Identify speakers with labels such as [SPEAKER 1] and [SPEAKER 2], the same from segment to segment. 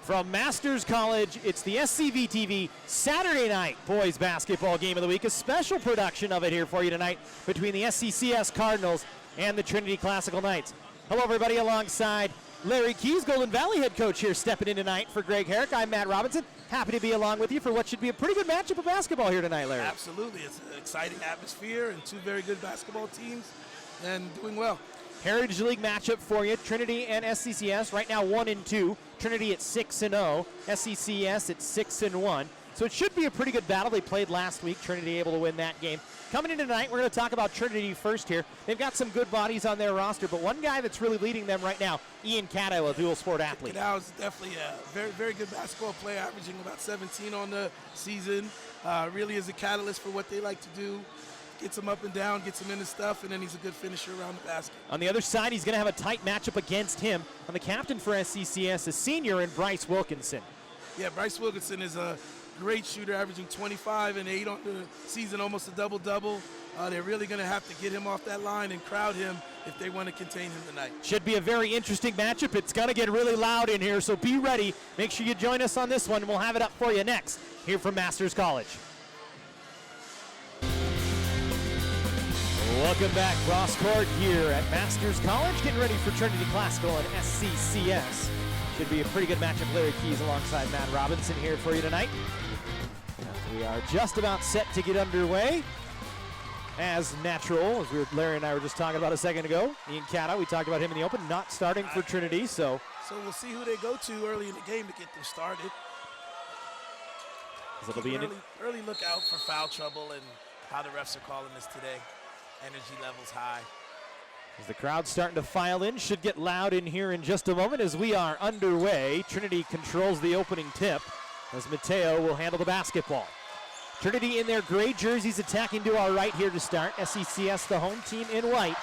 [SPEAKER 1] From Masters College, it's the SCV TV Saturday night boys basketball game of the week. A special production of it here for you tonight between the SCCS Cardinals and the Trinity Classical Knights. Hello everybody, alongside Larry Keys, Golden Valley head coach here, stepping in tonight for Greg Herrick. I'm Matt Robinson, happy to be along with you for what should be a pretty good matchup of basketball here tonight, Larry.
[SPEAKER 2] Absolutely, it's an exciting atmosphere and two very good basketball teams and doing well.
[SPEAKER 1] Heritage League matchup for you, Trinity and SCCS, right now 1-2. Trinity at 6-0, SCCS at 6-1. So it should be a pretty good battle. They played last week, Trinity able to win that game. Coming in tonight, we're going to talk about Trinity first here. They've got some good bodies on their roster, but one guy that's really leading them right now, Ian Caddo, a dual sport athlete.
[SPEAKER 2] Caddo is definitely a very, very good basketball player, averaging about 17 on the season. Really is a catalyst for what they like to do. Gets him up and down, gets him into stuff, and then he's a good finisher around the basket.
[SPEAKER 1] On the other side, he's going to have a tight matchup against him. On the captain for SCCS, a senior in Bryce Wilkinson.
[SPEAKER 2] Yeah, Bryce Wilkinson is a great shooter, averaging 25 and 8 on the season, almost a double-double. They're really going to have to get him off that line and crowd him if they want to contain him tonight.
[SPEAKER 1] Should be a very interesting matchup. It's going to get really loud in here, so be ready. Make sure you join us on this one, and we'll have it up for you next here from Masters College. Welcome back, cross court here at Masters College, getting ready for Trinity Classical and SCCS. Should be a pretty good matchup. Larry Keys alongside Matt Robinson here for you tonight. We are just about set to get underway. As natural, as Larry and I were just talking about a second ago, Ian Caddo, we talked about him in the open, not starting for Trinity, so
[SPEAKER 2] we'll see who they go to early in the game to get them started.
[SPEAKER 1] It'll be
[SPEAKER 2] early look out for foul trouble and how the refs are calling this today. Energy levels high.
[SPEAKER 1] As the crowd's starting to file in, should get loud in here in just a moment as we are underway. Trinity controls the opening tip as Mateo will handle the basketball. Trinity in their gray jerseys attacking to our right here to start. SCCS, the home team, in white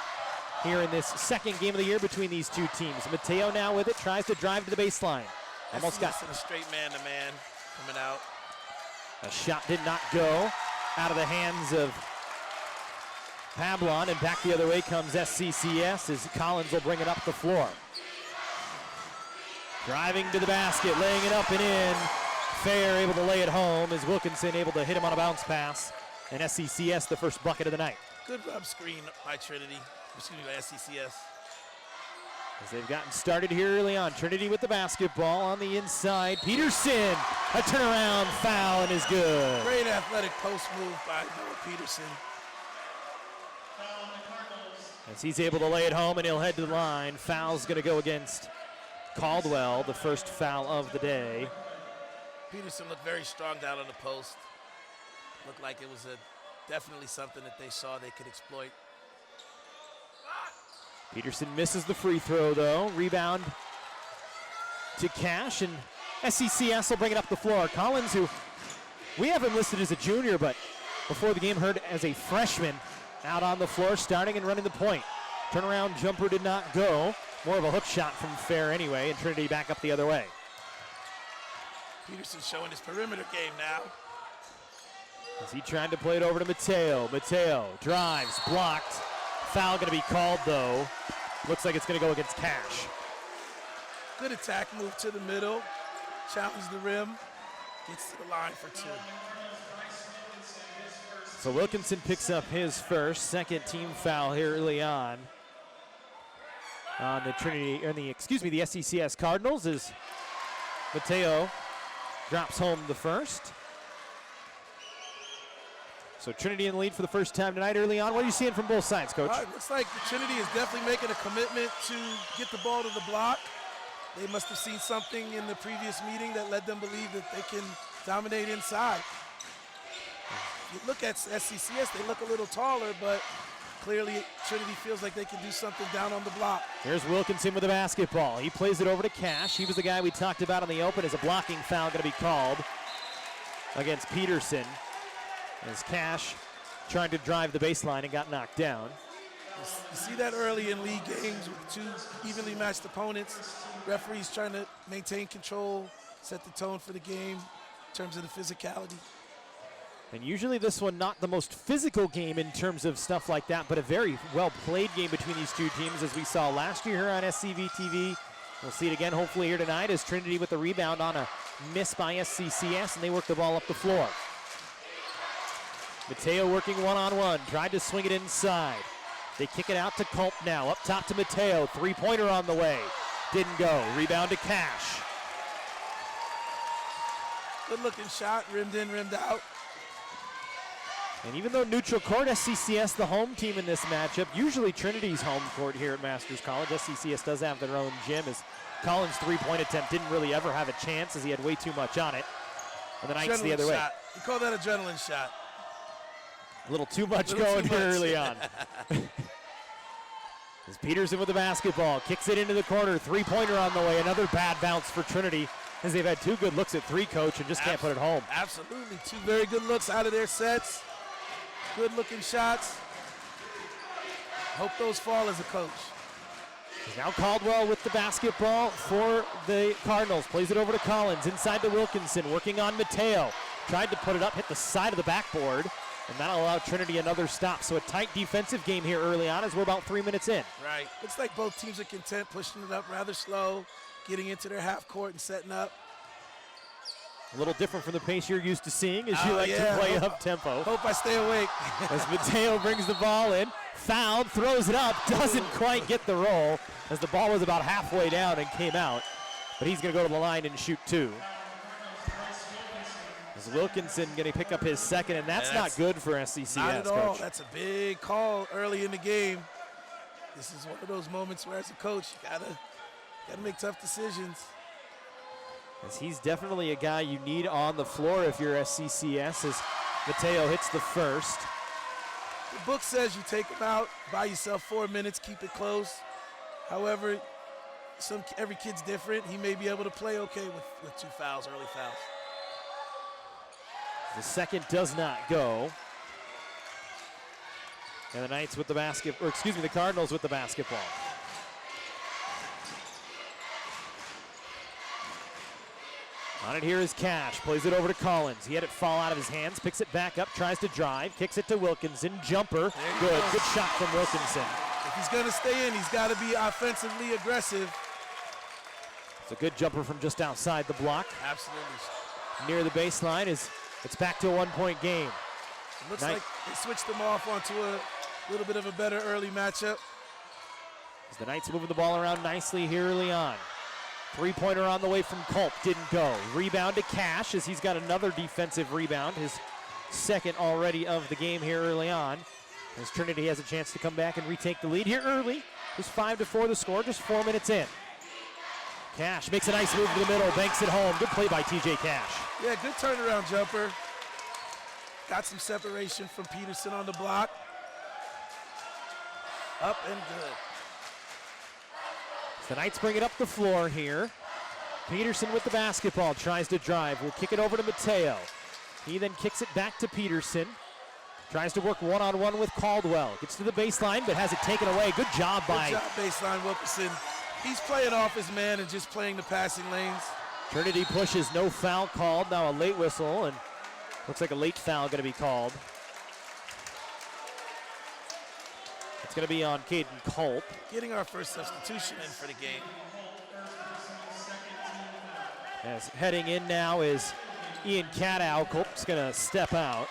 [SPEAKER 1] here in this second game of the year between these two teams. Mateo now with it, tries to drive to the baseline. Almost got
[SPEAKER 2] a straight man-to-man coming out.
[SPEAKER 1] A shot did not go out of the hands of Pablon, and back the other way comes SCCS as Collins will bring it up the floor. Driving to the basket, laying it up and in. Fair able to lay it home as Wilkinson able to hit him on a bounce pass. And SCCS the first bucket of the night.
[SPEAKER 2] Good rub screen by Trinity, excuse me, by SCCS.
[SPEAKER 1] As they've gotten started here early on. Trinity with the basketball on the inside. Peterson, a turnaround foul and is good.
[SPEAKER 2] Great athletic post move by Noah Peterson.
[SPEAKER 1] As he's able to lay it home and he'll head to the line. Foul's going to go against Caldwell, the first foul of the day.
[SPEAKER 2] Peterson looked very strong down on the post. Looked like it was definitely something that they saw they could exploit.
[SPEAKER 1] Peterson misses the free throw though. Rebound to Cash, and SCCS will bring it up the floor. Collins, who we have him listed as a junior, but before the game heard as a freshman, out on the floor, starting and running the point. Turnaround jumper did not go. More of a hook shot from Fair anyway, and Trinity back up the other way.
[SPEAKER 2] Peterson showing his perimeter game now.
[SPEAKER 1] As he tried to play it over to Mateo. Mateo drives, blocked. Foul going to be called though. Looks like it's going to go against Cash.
[SPEAKER 2] Good attack move to the middle. Challenge the rim. Gets to the line for two.
[SPEAKER 1] So Wilkinson picks up his first, second team foul here early on the Trinity, or the SCCS Cardinals, as Mateo drops home the first. So Trinity in the lead for the first time tonight early on. What are you seeing from both sides, Coach?
[SPEAKER 2] Looks like the Trinity is definitely making a commitment to get the ball to the block. They must have seen something in the previous meeting that led them believe that they can dominate inside. You look at SCCS, they look a little taller, but clearly Trinity feels like they can do something down on the block.
[SPEAKER 1] Here's Wilkinson with the basketball. He plays it over to Cash. He was the guy we talked about on the open as a blocking foul going to be called against Peterson. As Cash tried to drive the baseline and got knocked down.
[SPEAKER 2] You see that early in league games with two evenly matched opponents. Referees trying to maintain control, set the tone for the game in terms of the physicality.
[SPEAKER 1] And usually this one not the most physical game in terms of stuff like that, but a very well-played game between these two teams, as we saw last year here on SCV TV. We'll see it again hopefully here tonight as Trinity with the rebound on a miss by SCCS, and they work the ball up the floor. Mateo working one-on-one, tried to swing it inside. They kick it out to Culp now, up top to Mateo, three-pointer on the way. Didn't go, rebound to Cash.
[SPEAKER 2] Good looking shot, rimmed in, rimmed out.
[SPEAKER 1] And even though neutral court, SCCS the home team in this matchup, usually Trinity's home court here at Masters College. SCCS does have their own gym, as Collins' three-point attempt didn't really ever have a chance as he had way too much on it. And the Knights the other way.
[SPEAKER 2] You call that adrenaline shot.
[SPEAKER 1] A little too much going here early on. As Peterson with the basketball, kicks it into the corner, three-pointer on the way. Another bad bounce for Trinity as they've had two good looks at three, coach, and just can't put it home.
[SPEAKER 2] Absolutely, two very good looks out of their sets. Good looking shots. Hope those fall as a coach.
[SPEAKER 1] Now Caldwell with the basketball for the Cardinals. Plays it over to Collins, inside to Wilkinson, working on Mateo. Tried to put it up, hit the side of the backboard, and that'll allow Trinity another stop. So a tight defensive game here early on as we're about 3 minutes in.
[SPEAKER 2] Right, looks like both teams are content pushing it up rather slow, getting into their half court and setting up.
[SPEAKER 1] A little different from the pace you're used to seeing as you like to play up tempo.
[SPEAKER 2] Hope I stay awake.
[SPEAKER 1] As Mateo brings the ball in, fouled, throws it up, doesn't quite get the roll as the ball was about halfway down and came out. But he's going to go to the line and shoot two. As Wilkinson going to pick up his second, and that's not good for SCCS.
[SPEAKER 2] Not at all.
[SPEAKER 1] Coach.
[SPEAKER 2] That's a big call early in the game. This is one of those moments where, as a coach, you gotta make tough decisions.
[SPEAKER 1] As he's definitely a guy you need on the floor if you're SCCS, as Mateo hits the first.
[SPEAKER 2] The book says you take him out, buy yourself 4 minutes, keep it close. However, every kid's different. He may be able to play okay with two fouls, early fouls.
[SPEAKER 1] The second does not go. And the Knights with the the Cardinals with the basketball. On it here is Cash, plays it over to Collins. He had it fall out of his hands, picks it back up, tries to drive, kicks it to Wilkinson, jumper, good shot from Wilkinson.
[SPEAKER 2] If he's gonna stay in, he's gotta be offensively aggressive.
[SPEAKER 1] It's a good jumper from just outside the block.
[SPEAKER 2] Absolutely.
[SPEAKER 1] Near the baseline, it's back to a 1-point game.
[SPEAKER 2] It looks like they switched them off onto a little bit of a better early matchup.
[SPEAKER 1] As the Knights moving the ball around nicely here early on. Three-pointer on the way from Culp, didn't go. Rebound to Cash as he's got another defensive rebound, his second already of the game here early on. As Trinity has a chance to come back and retake the lead here early. Just 5-4 the score, just 4 minutes in. Cash makes a nice move to the middle, banks it home. Good play by TJ Cash.
[SPEAKER 2] Yeah, good turnaround jumper. Got some separation from Peterson on the block. Up and good.
[SPEAKER 1] The Knights bring it up the floor here. Peterson with the basketball, tries to drive. We'll kick it over to Mateo. He then kicks it back to Peterson. Tries to work one-on-one with Caldwell. Gets to the baseline, but has it taken away. Good job by...
[SPEAKER 2] Good job, baseline Wilkinson. He's playing off his man and just playing the passing lanes.
[SPEAKER 1] Trinity pushes, no foul called. Now a late whistle, and looks like a late foul going to be called. It's going to be on Caden Culp.
[SPEAKER 2] Getting our first substitution in for the game.
[SPEAKER 1] As heading in now is Ian Cadow. Culp's going to step out.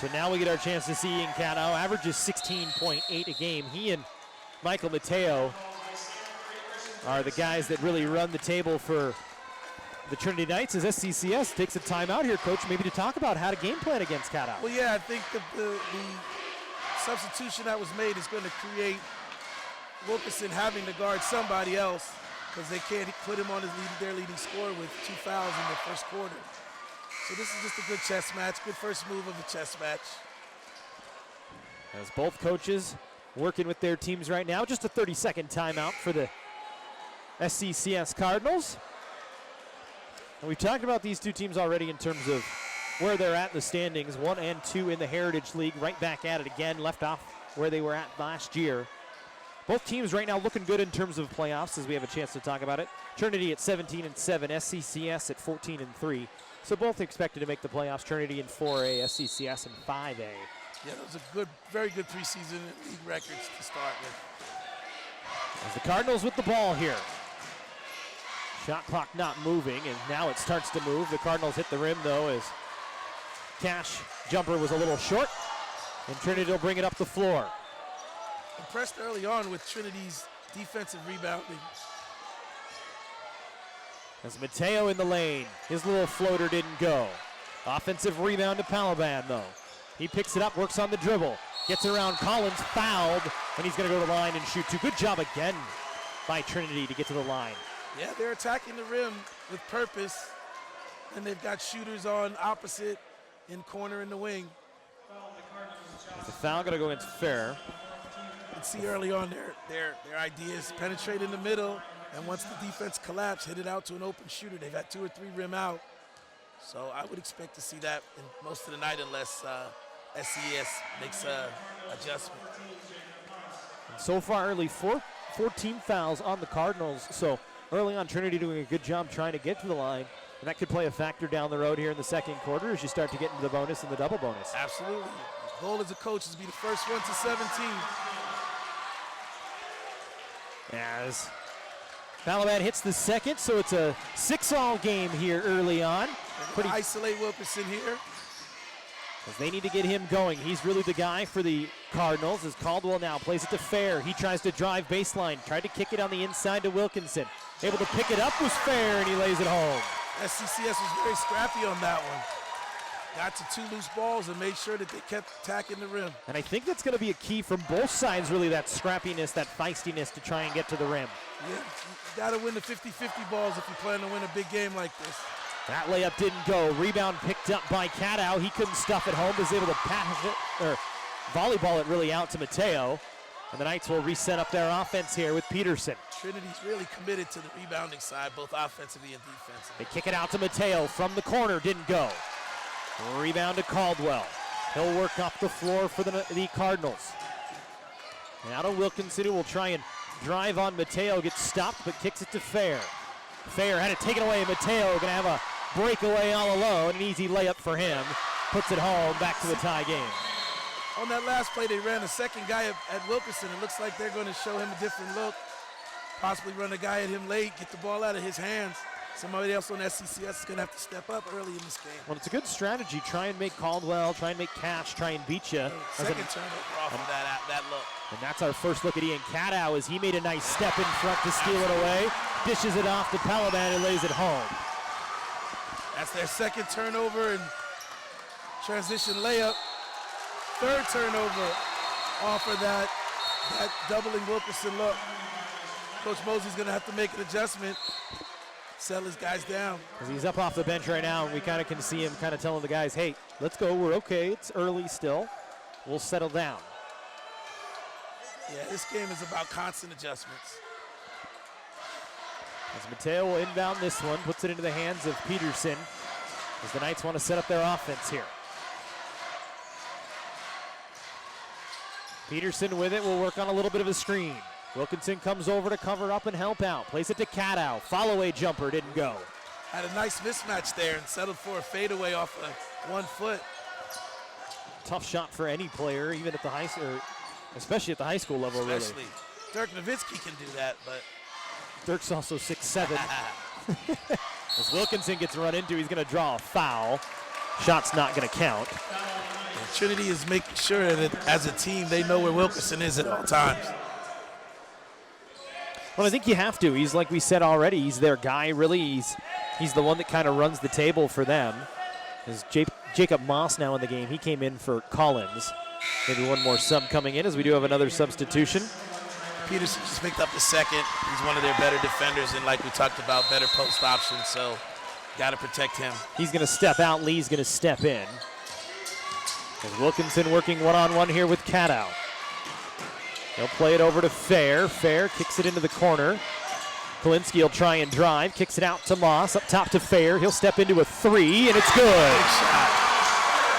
[SPEAKER 1] So now we get our chance to see Ian Cadow. Averages 16.8 a game. He and Michael Mateo are the guys that really run the table for the Trinity Knights as SCCS takes a timeout here, Coach, maybe to talk about how to game plan against Cadow.
[SPEAKER 2] Well, yeah, I think the substitution that was made is going to create Wilkinson having to guard somebody else because they can't put him on their leading scorer with 2 fouls in the first quarter. So this is just a good chess match, good first move of the chess match.
[SPEAKER 1] As both coaches working with their teams right now, just a 30-second timeout for the SCCS Cardinals. And we've talked about these two teams already in terms of where they're at in the standings, 1 and 2 in the Heritage League, right back at it again, left off where they were at last year. Both teams right now looking good in terms of playoffs as we have a chance to talk about it. Trinity at 17-7, SCCS at 14-3. So both expected to make the playoffs, Trinity in 4A, SCCS in 5A.
[SPEAKER 2] Yeah, those are very good preseason league records to start with.
[SPEAKER 1] As the Cardinals with the ball here. Shot clock not moving, and now it starts to move. The Cardinals hit the rim, though, as Cash jumper was a little short, and Trinity will bring it up the floor.
[SPEAKER 2] Impressed early on with Trinity's defensive rebounding.
[SPEAKER 1] As Mateo in the lane, his little floater didn't go. Offensive rebound to Palaban, though. He picks it up, works on the dribble, gets around Collins, fouled, and he's going to go to the line and shoot two. Good job again by Trinity to get to the line.
[SPEAKER 2] Yeah, they're attacking the rim with purpose, and they've got shooters on opposite in corner in the wing.
[SPEAKER 1] The foul going to go against Fair.
[SPEAKER 2] You can see early on their ideas penetrate in the middle, and once the defense collapsed, hit it out to an open shooter. They've had 2 or 3 rim out. So I would expect to see that in most of the night unless SCES makes an adjustment.
[SPEAKER 1] And so far early, 14 fouls on the Cardinals. So early on, Trinity doing a good job trying to get to the line. And that could play a factor down the road here in the second quarter as you start to get into the bonus and the double bonus.
[SPEAKER 2] Absolutely. The goal as a coach is to be the first one to 17.
[SPEAKER 1] As Palaban hits the second, so it's a 6-all game here early on.
[SPEAKER 2] Isolate Wilkerson here.
[SPEAKER 1] As they need to get him going. He's really the guy for the Cardinals as Caldwell now plays it to Fair. He tries to drive baseline, tried to kick it on the inside to Wilkinson. Able to pick it up was Fair, and he lays it home.
[SPEAKER 2] SCCS was very scrappy on that one. Got to 2 loose balls and made sure that they kept attacking the rim.
[SPEAKER 1] And I think that's going to be a key from both sides, really, that scrappiness, that feistiness to try and get to the rim.
[SPEAKER 2] Yeah, you got to win the 50-50 balls if you plan to win a big game like this.
[SPEAKER 1] That layup didn't go. Rebound picked up by Cadow. He couldn't stuff it home. Was able to pass it, or volleyball it really out to Mateo. And the Knights will reset up their offense here with Peterson.
[SPEAKER 2] Trinity's really committed to the rebounding side, both offensively and defensively.
[SPEAKER 1] They kick it out to Mateo from the corner. Didn't go. Rebound to Caldwell. He'll work up the floor for the Cardinals. Now to Wilkinson, who will try and drive on Mateo. Gets stopped, but kicks it to Fair. Fair had it taken away. Mateo going to have a breakaway all alone. An easy layup for him. Puts it home, back to the tie game.
[SPEAKER 2] On that last play, they ran a second guy at Wilkerson. It looks like they're going to show him a different look. Possibly run a guy at him late, get the ball out of his hands. Somebody else on SCCS is going to have to step up early in this game.
[SPEAKER 1] Well, it's a good strategy. Try and make Caldwell, try and make Cash, try and beat you.
[SPEAKER 2] Second turnover off of that look.
[SPEAKER 1] And that's our first look at Ian Cadow as he made a nice step in front to steal it away. Dishes it off to Palaban and lays it home.
[SPEAKER 2] That's their second turnover and transition layup. Third turnover off of that doubling Wilkerson look. Coach Mosey's going to have to make an adjustment. Settle his guys down.
[SPEAKER 1] Because he's up off the bench right now, and we kind of can see him kind of telling the guys, hey, let's go, we're okay, it's early still. We'll settle down.
[SPEAKER 2] Yeah, this game is about constant adjustments.
[SPEAKER 1] As Mateo will inbound this one, puts it into the hands of Peterson, as the Knights want to set up their offense here. Peterson with it will work on a little bit of a screen. Wilkinson comes over to cover up and help out. Plays it to Cadow. Follow-away jumper didn't go.
[SPEAKER 2] Had a nice mismatch there and settled for a fadeaway off of 1 foot.
[SPEAKER 1] Tough shot for any player, even at the high school, especially at the high school level,
[SPEAKER 2] Especially.
[SPEAKER 1] really.
[SPEAKER 2] Dirk Nowitzki can do that, but
[SPEAKER 1] Dirk's also 6'7". As Wilkinson gets run into, he's going to draw a foul. Shot's not going to count.
[SPEAKER 2] And Trinity is making sure that as a team, they know where Wilkinson is at all times.
[SPEAKER 1] Well, I think you have to. He's, like we said already, he's their guy, really. He's the one that kind of runs the table for them. There's Jacob Moss now in the game. He came in for Collins. Maybe one more sub coming in as we do have another substitution.
[SPEAKER 2] Peterson just picked up the second. He's one of their better defenders, and like we talked about, better post options, so got to protect him.
[SPEAKER 1] He's going to step out. Lee's going to step in. As Wilkinson working one-on-one here with Cadow. He'll play it over to Fair. Fair kicks it into the corner. Kalinsky will try and drive. Kicks it out to Moss. Up top to Fair. He'll step into a 3, and it's good.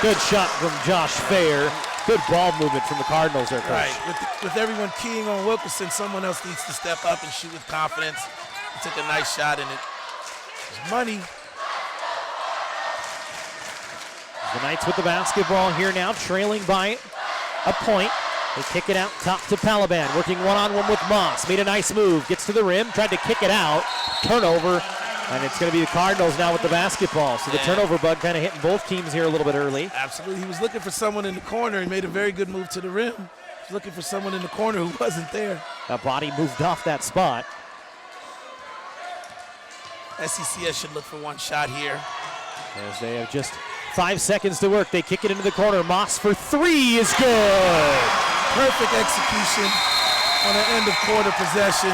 [SPEAKER 1] Good shot from Josh Fair. Good ball movement from the Cardinals there, Coach.
[SPEAKER 2] Right. With everyone keying on Wilkerson, someone else needs to step up and shoot with confidence. He took a nice shot, and it's money.
[SPEAKER 1] The Knights with the basketball here now, trailing by a point. They kick it out top to Palaban, working one-on-one with Moss. Made a nice move, gets to the rim, tried to kick it out. Turnover And it's going to be the Cardinals now with the basketball. So the turnover bug kind of hitting both teams here a little bit early.
[SPEAKER 2] Absolutely. He was looking for someone in the corner. He made a very good move to the rim. He was looking for someone in the corner who wasn't there.
[SPEAKER 1] That body moved off that spot.
[SPEAKER 2] SCCS should look for one shot here.
[SPEAKER 1] As they have just 5 seconds to work. They kick it into the corner. Moss for three is good.
[SPEAKER 2] Perfect execution on an end of quarter possession.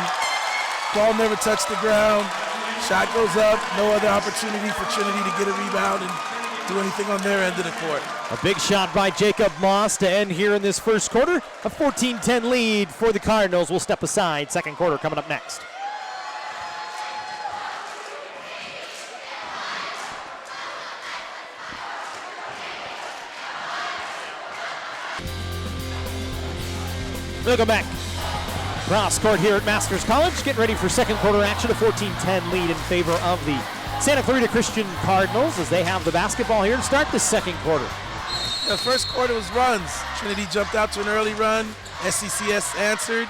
[SPEAKER 2] Ball never touched the ground. Shot goes up. No other opportunity for Trinity to get a rebound and do anything on their end of the court.
[SPEAKER 1] A big shot by Jacob Moss to end here in this first quarter. A 14-10 lead for the Cardinals. We'll step aside. Second quarter coming up next. Welcome back. Cross court here at Masters College. Getting ready for second quarter action. A 14-10 lead in favor of the Santa Clarita Christian Cardinals as they have the basketball here to start the second quarter.
[SPEAKER 2] The first quarter was runs. Trinity jumped out to an early run. SCCS answered.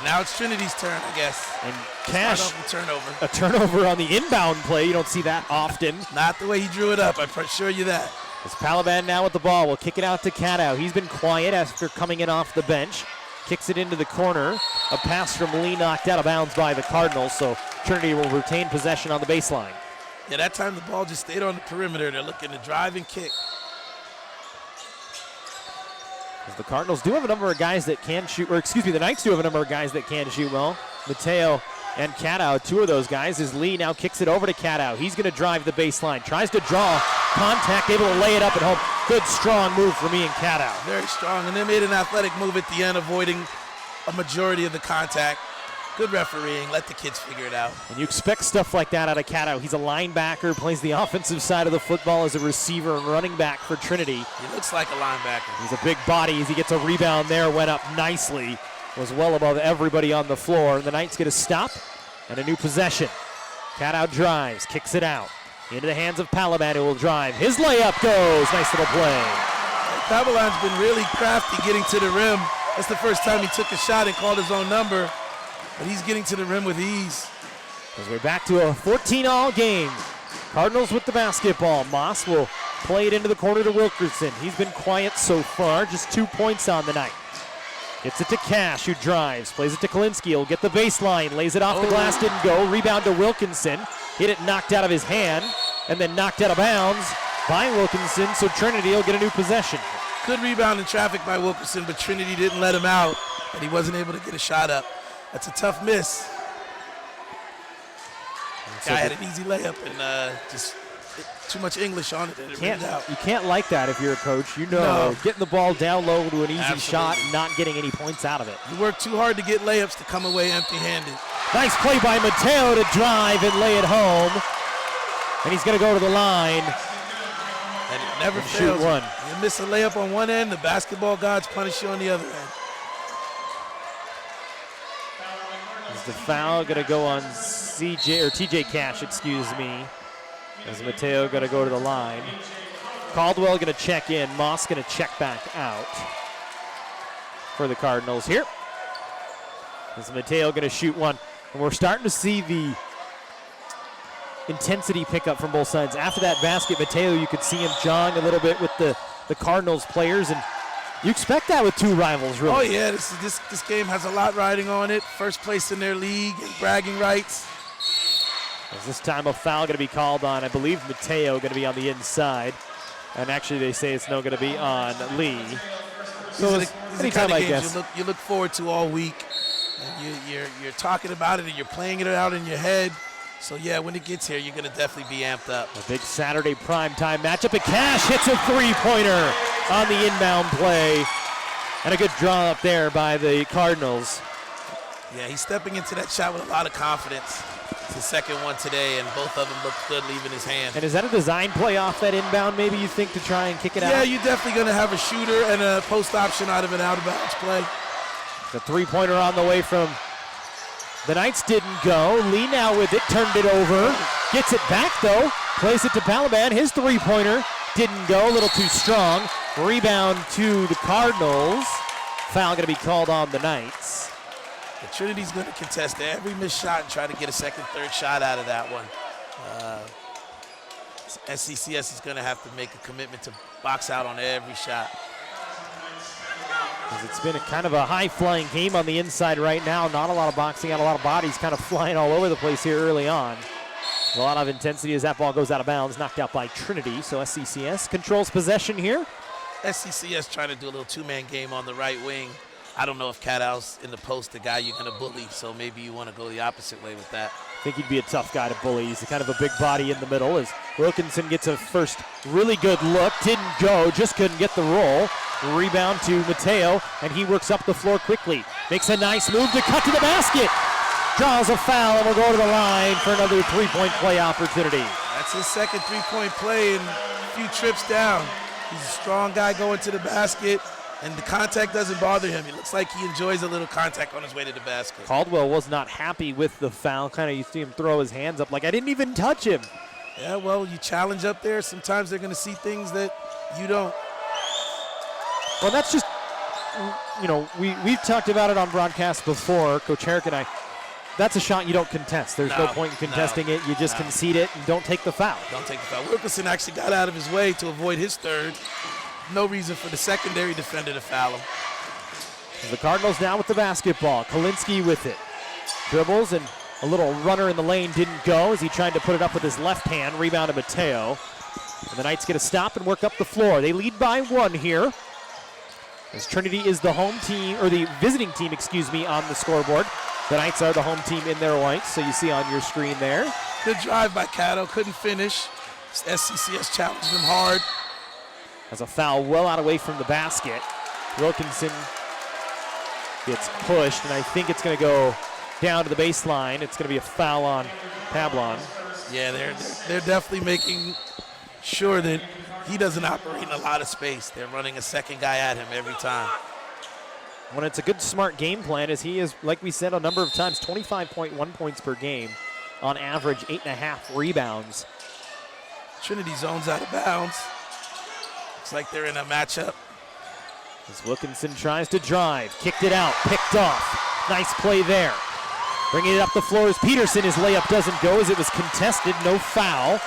[SPEAKER 2] Now it's Trinity's turn, I guess.
[SPEAKER 1] And Cash,
[SPEAKER 2] turnover.
[SPEAKER 1] A turnover on the inbound play. You don't see that often.
[SPEAKER 2] Not the way he drew it up, I assure you that.
[SPEAKER 1] As Palaban now with the ball, will kick it out to Cadow. He's been quiet after coming in off the bench. Kicks it into the corner. A pass from Lee knocked out of bounds by the Cardinals, so Trinity will retain possession on the baseline.
[SPEAKER 2] Yeah, that time the ball just stayed on the perimeter. They're looking to drive and kick.
[SPEAKER 1] As the Cardinals do have a number of guys that can shoot, or excuse me, the Knights do have a number of guys that can shoot well. Mateo and Cadow, two of those guys, as Lee now kicks it over to Cadow. He's going to drive the baseline, tries to draw contact, able to lay it up at home. Good, strong move for me and Cadow.
[SPEAKER 2] Very strong, and they made an athletic move at the end, avoiding a majority of the contact. Good refereeing, let the kids figure it out.
[SPEAKER 1] And you expect stuff like that out of Cadow. He's a linebacker, plays the offensive side of the football as a receiver and running back for Trinity.
[SPEAKER 2] He looks like a linebacker.
[SPEAKER 1] He's a big body as he gets a rebound there, went up nicely, was well above everybody on the floor. And the Knights get a stop and a new possession. Cadow drives, kicks it out. Into the hands of Palaban, who will drive. His layup goes. Nice little play.
[SPEAKER 2] Palaban's been really crafty getting to the rim. That's the first time he took a shot and called his own number. But he's getting to the rim with ease.
[SPEAKER 1] As we're back to a 14-all game. Cardinals with the basketball. Moss will play it into the corner to Wilkerson. He's been quiet so far, just 2 points on the night. Gets it to Cash, who drives. Plays it to Kalinsky. He'll get the baseline. Lays it off the glass, didn't go. Rebound to Wilkinson. Hit it knocked out of his hand, and then knocked out of bounds by Wilkinson, so Trinity will get a new possession.
[SPEAKER 2] Good rebound in traffic by Wilkinson, but Trinity didn't let him out, and he wasn't able to get a shot up. That's a tough miss. Guy had an easy layup and just too much English on it, and it ran out.
[SPEAKER 1] You can't like that if you're a coach. You know, getting the ball down low to an easy shot and not getting any points out of it.
[SPEAKER 2] You work too hard to get layups to come away empty-handed.
[SPEAKER 1] Nice play by Mateo to drive and lay it home. And he's going to go to the line.
[SPEAKER 2] And it never fails.
[SPEAKER 1] Shoot one.
[SPEAKER 2] You miss a layup on one end, the basketball gods punish you on the other end.
[SPEAKER 1] Is the foul going to go on TJ Cash, excuse me. As Mateo going to go to the line. Caldwell going to check in. Moss going to check back out for the Cardinals here. As Mateo going to shoot one. And we're starting to see the intensity pick up from both sides. After that basket, Mateo, you could see him jog a little bit with the Cardinals players, and you expect that with two rivals, really.
[SPEAKER 2] Oh yeah, this game has a lot riding on it. First place in their league and bragging rights.
[SPEAKER 1] As this time a foul going to be called on, I believe Mateo going to be on the inside, and actually they say it's no going to be on Lee. So
[SPEAKER 2] these are the kind of games you look forward to all week. And you're talking about it and you're playing it out in your head. So yeah, when it gets here, you're going to definitely be amped up.
[SPEAKER 1] A big Saturday primetime matchup. And Cash hits a three-pointer on the inbound play. And a good draw up there by the Cardinals.
[SPEAKER 2] Yeah, he's stepping into that shot with a lot of confidence. It's his second one today, and both of them look good leaving his hand.
[SPEAKER 1] And is that a design play off that inbound, maybe you think, to try and kick it out?
[SPEAKER 2] Yeah, you're definitely going to have a shooter and a post option out of an out-of-bounds play.
[SPEAKER 1] The three-pointer on the way from the Knights didn't go. Lee now with it, turned it over. Gets it back, though. Plays it to Palaban. His three-pointer didn't go, a little too strong. Rebound to the Cardinals. Foul going to be called on the Knights.
[SPEAKER 2] The Trinity's going to contest every missed shot and try to get a second, third shot out of that one.
[SPEAKER 3] SCCS is going to have to make a commitment to box out on every shot.
[SPEAKER 1] It's been a kind of a high-flying game on the inside right now. Not a lot of boxing out, a lot of bodies kind of flying all over the place here early on. A lot of intensity as that ball goes out of bounds, knocked out by Trinity. So SCCS controls possession here.
[SPEAKER 3] SCCS trying to do a little two-man game on the right wing. I don't know if Cadow's in the post the guy you're going to bully, so maybe you want to go the opposite way with that.
[SPEAKER 1] I think he'd be a tough guy to bully. He's kind of a big body in the middle as Wilkinson gets a first really good look. Didn't go, just couldn't get the roll. Rebound to Mateo, and he works up the floor quickly. Makes a nice move to cut to the basket. Draws a foul and will go to the line for another three-point play opportunity.
[SPEAKER 2] That's his second three-point play and a few trips down. He's a strong guy going to the basket, and the contact doesn't bother him. It looks like he enjoys a little contact on his way to the basket.
[SPEAKER 1] Caldwell was not happy with the foul. Kind of you see him throw his hands up like, I didn't even touch him.
[SPEAKER 2] Yeah, well, you challenge up there. Sometimes they're going to see things that you don't.
[SPEAKER 1] Well, that's just, you know, we've talked about it on broadcast before, Coach Herrick and I. That's a shot you don't contest. There's no point in contesting it. You just concede it and don't take the foul.
[SPEAKER 3] Don't take the foul.
[SPEAKER 2] Wilkinson actually got out of his way to avoid his third. No reason for the secondary defender to foul him.
[SPEAKER 1] The Cardinals now with the basketball. Kalinsky with it. Dribbles and a little runner in the lane didn't go as he tried to put it up with his left hand. Rebound to Mateo. And the Knights get a stop and work up the floor. They lead by one here. As Trinity is the home team, or the visiting team, excuse me, on the scoreboard. The Knights are the home team in their whites, so you see on your screen there.
[SPEAKER 2] Good drive by Cato, couldn't finish. SCCS challenged him hard.
[SPEAKER 1] Has a foul well out away from the basket. Wilkinson gets pushed, and I think it's going to go down to the baseline. It's going to be a foul on Pablon.
[SPEAKER 2] Yeah, they're definitely making sure that he doesn't operate in a lot of space.
[SPEAKER 3] They're running a second guy at him every time.
[SPEAKER 1] When it's a good, smart game plan, as he is, like we said a number of times, 25.1 points per game. On average, 8.5 rebounds.
[SPEAKER 2] Trinity zones out of bounds.
[SPEAKER 3] Looks like they're in a matchup.
[SPEAKER 1] As Wilkinson tries to drive, kicked it out, picked off. Nice play there. Bringing it up the floor as Peterson, his layup doesn't go as it was contested, no foul.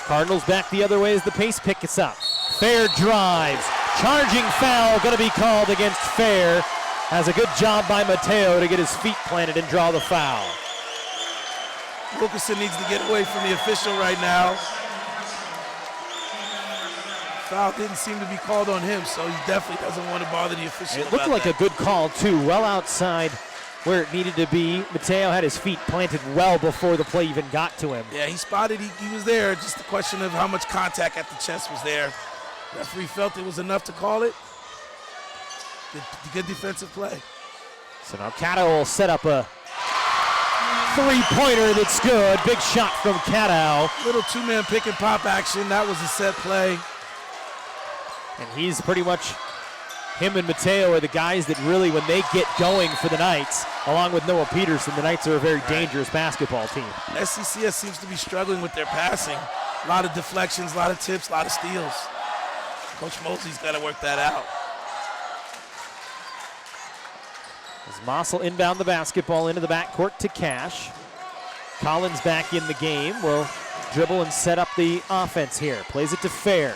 [SPEAKER 1] Cardinals back the other way as the pace picks up. Fair drives, charging foul, gonna be called against Fair. Has a good job by Mateo to get his feet planted and draw the foul.
[SPEAKER 2] Wilkinson needs to get away from the official right now. Foul didn't seem to be called on him, so he definitely doesn't want to bother the official.
[SPEAKER 1] It looked like a good call too, well outside where it needed to be. Mateo had his feet planted well before the play even got to him.
[SPEAKER 2] Yeah, he spotted, he was there. Just a question of how much contact at the chest was there. Referee felt it was enough to call it. Good defensive play.
[SPEAKER 1] So now Cato will set up a three-pointer that's good. Big shot from Cato.
[SPEAKER 2] Little two-man pick and pop action. That was a set play.
[SPEAKER 1] And he's pretty much, him and Mateo are the guys that really, when they get going for the Knights, along with Noah Peterson, the Knights are a very dangerous basketball team.
[SPEAKER 2] SCCS seems to be struggling with their passing. A lot of deflections, a lot of tips, a lot of steals.
[SPEAKER 3] Coach Mosley's got to work that out.
[SPEAKER 1] As Mossel inbound the basketball into the backcourt to Cash. Collins back in the game. Will dribble and set up the offense here. Plays it to Fair.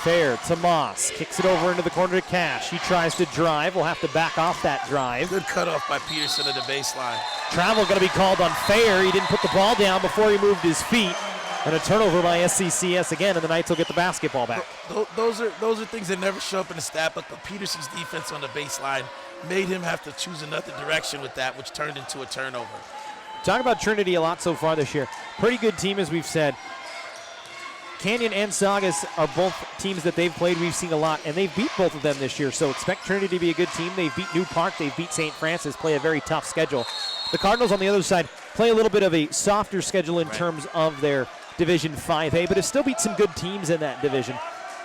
[SPEAKER 1] Fair to Moss. Kicks it over into the corner to Cash. He tries to drive. Will have to back off that drive.
[SPEAKER 3] Good cutoff by Peterson at the baseline.
[SPEAKER 1] Travel going to be called on Fair. He didn't put the ball down before he moved his feet. And a turnover by SCCS again, and the Knights will get the basketball back.
[SPEAKER 2] Those are things that never show up in the stat book, but Peterson's defense on the baseline made him have to choose another direction with that, which turned into a turnover.
[SPEAKER 1] Talk about Trinity a lot so far this year. Pretty good team, as we've said. Canyon and Saugus are both teams that they've played. We've seen a lot, and they've beat both of them this year. So expect Trinity to be a good team. They've beat New Park. They've beat St. Francis, play a very tough schedule. The Cardinals on the other side play a little bit of a softer schedule in terms of their Division 5A, but have still beat some good teams in that division.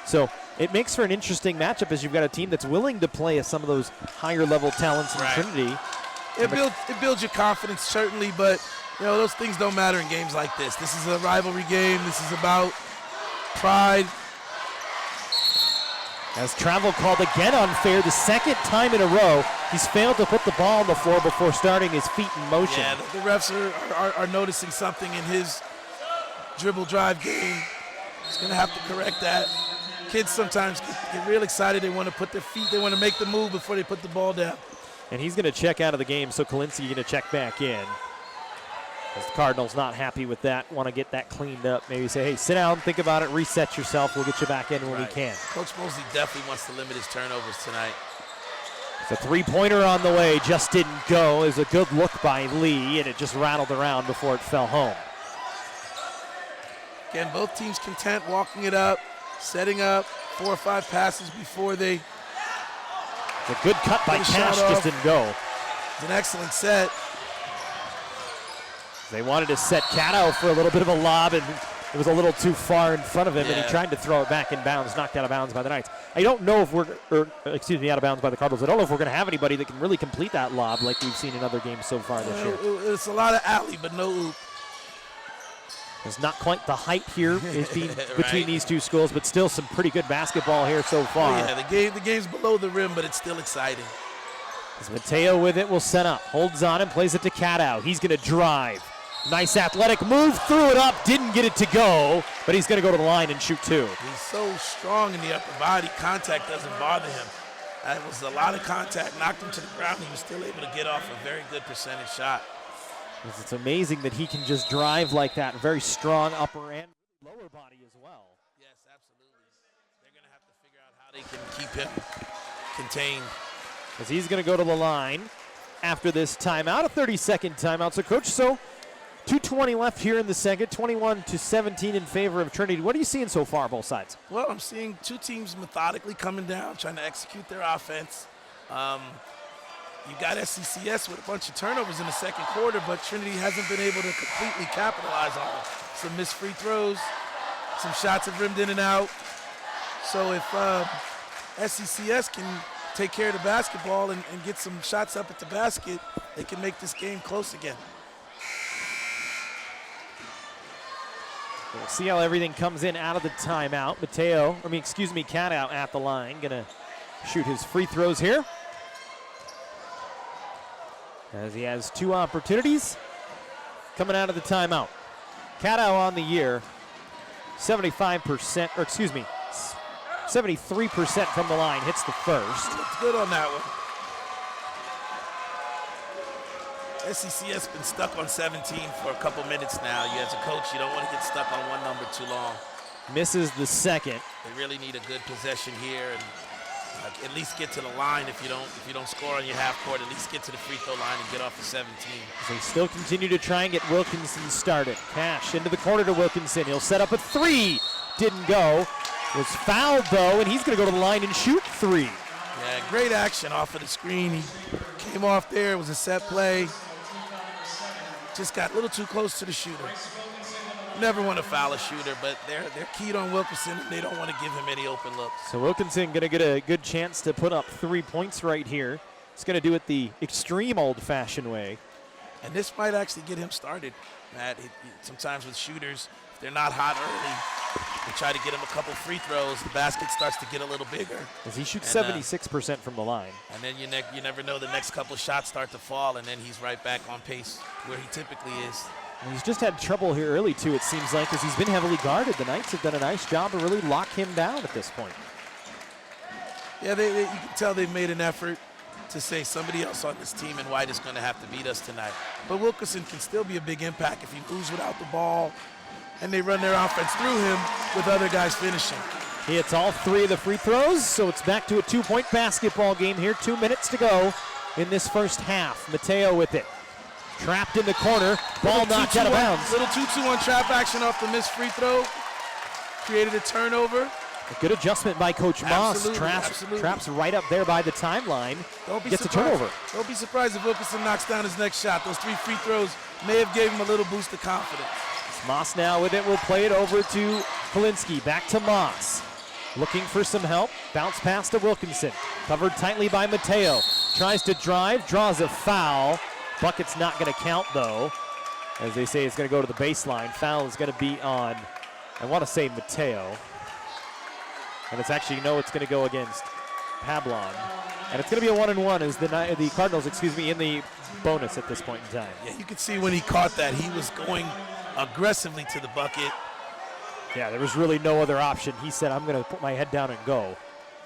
[SPEAKER 1] So it makes for an interesting matchup as you've got a team that's willing to play some of those higher level talents in Trinity.
[SPEAKER 2] It builds your confidence, certainly, but you know those things don't matter in games like this. This is a rivalry game. This is about pride.
[SPEAKER 1] As travel called again unfair, the second time in a row, he's failed to put the ball on the floor before starting his feet in motion.
[SPEAKER 2] Yeah, the refs are noticing something in his dribble drive game. He's going to have to correct that. Kids sometimes get real excited. They want to put their feet, they want to make the move before they put the ball down.
[SPEAKER 1] And he's going to check out of the game, so Kalinsky going to check back in. As the Cardinals not happy with that, want to get that cleaned up. Maybe say, hey, sit down, think about it, reset yourself. We'll get you back in when we can.
[SPEAKER 3] Coach Mosley definitely wants to limit his turnovers tonight.
[SPEAKER 1] The three-pointer on the way just didn't go. It was a good look by Lee, and it just rattled around before it fell home.
[SPEAKER 2] Again, both teams content walking it up, setting up 4 or 5 passes before they.
[SPEAKER 1] It's a good cut by Cash, just didn't go.
[SPEAKER 2] It's an excellent set.
[SPEAKER 1] They wanted to set Cato for a little bit of a lob, and it was a little too far in front of him, and he tried to throw it back in bounds, knocked out of bounds by the Knights. I don't know if out of bounds by the Cardinals. I don't know if we're going to have anybody that can really complete that lob like we've seen in other games so far this year.
[SPEAKER 2] It's a lot of alley, but no oop.
[SPEAKER 1] There's not quite the height here between these two schools, but still some pretty good basketball here so far.
[SPEAKER 2] The game's below the rim, but it's still exciting.
[SPEAKER 1] As Mateo with it will set up, holds on and plays it to Cato. He's going to drive. Nice athletic move, threw it up, didn't get it to go, but he's going to go to the line and shoot 2.
[SPEAKER 2] He's so strong in the upper body, contact doesn't bother him. That was a lot of contact, knocked him to the ground. He was still able to get off a very good percentage shot.
[SPEAKER 1] It's amazing that he can just drive like that. Very strong upper and lower body as well.
[SPEAKER 3] Yes, absolutely. They're going to have to figure out how they can keep him contained.
[SPEAKER 1] As he's going to go to the line after this timeout, a 30-second timeout. So, Coach, 2:20 left here in the second, 21-17 in favor of Trinity. What are you seeing so far, both sides?
[SPEAKER 2] Well, I'm seeing two teams methodically coming down, trying to execute their offense. You got SCCS with a bunch of turnovers in the second quarter, but Trinity hasn't been able to completely capitalize on it. Some missed free throws, some shots have rimmed in and out. So if SCCS can take care of the basketball and get some shots up at the basket, they can make this game close again.
[SPEAKER 1] We'll see how everything comes in out of the timeout. Cat out at the line. Gonna shoot his free throws here. As he has 2 opportunities coming out of the timeout. Cato on the year, 73% from the line, hits the first.
[SPEAKER 2] Looks good on that one. SCCS been stuck on 17 for a couple minutes now. You as a coach, you don't want to get stuck on one number too long.
[SPEAKER 1] Misses the second.
[SPEAKER 3] They really need a good possession here and at least get to the line. If you don't score on your half court, at least get to the free throw line and get off the 17.
[SPEAKER 1] They still continue to try and get Wilkinson started. Cash into the corner to Wilkinson. He'll set up a 3. Didn't go. Was fouled though, and he's going to go to the line and shoot 3.
[SPEAKER 2] Yeah, great action off of the screen. He came off there. It was a set play. Just got a little too close to the shooter. Never want to foul a shooter, but they're keyed on Wilkinson, and they don't want to give him any open looks.
[SPEAKER 1] So Wilkinson going to get a good chance to put up 3 points right here. He's going to do it the extreme old-fashioned way.
[SPEAKER 2] And this might actually get him started, Matt. Sometimes with shooters, if they're not hot early, they try to get him a couple free throws. The basket starts to get a little bigger.
[SPEAKER 1] As he shoots 76% from the line.
[SPEAKER 3] And then you never know, the next couple shots start to fall, and then he's right back on pace where he typically is.
[SPEAKER 1] And he's just had trouble here early, too, it seems like, because he's been heavily guarded. The Knights have done a nice job to really lock him down at this point.
[SPEAKER 2] Yeah, you can tell they've made an effort to say somebody else on this team and White is going to have to beat us tonight. But Wilkinson can still be a big impact if he moves without the ball and they run their offense through him with other guys finishing.
[SPEAKER 1] He hits all 3 of the free throws, so it's back to a 2-point basketball game here. 2 minutes to go in this first half. Mateo with it. Trapped in the corner, ball knocked out of bounds.
[SPEAKER 2] Little 2-2 on trap action off the missed free throw. Created a turnover.
[SPEAKER 1] A good adjustment by Coach Moss. Traps right up there by the timeline. Gets a turnover.
[SPEAKER 2] Don't be surprised if Wilkinson knocks down his next shot. Those 3 free throws may have gave him a little boost of confidence.
[SPEAKER 1] Moss now with it will play it over to Kalinsky. Back to Moss. Looking for some help. Bounce pass to Wilkinson. Covered tightly by Mateo. Tries to drive, draws a foul. Bucket's not going to count, though. As they say, it's going to go to the baseline. Foul is going to be on, I want to say, Mateo. And it's actually, it's going to go against Pablon. And it's going to be a 1-and-1 as the Cardinals, in the bonus at this point in time.
[SPEAKER 2] Yeah, you could see when he caught that, he was going
[SPEAKER 3] aggressively to the bucket.
[SPEAKER 1] Yeah, there was really no other option. He said, I'm going to put my head down and go.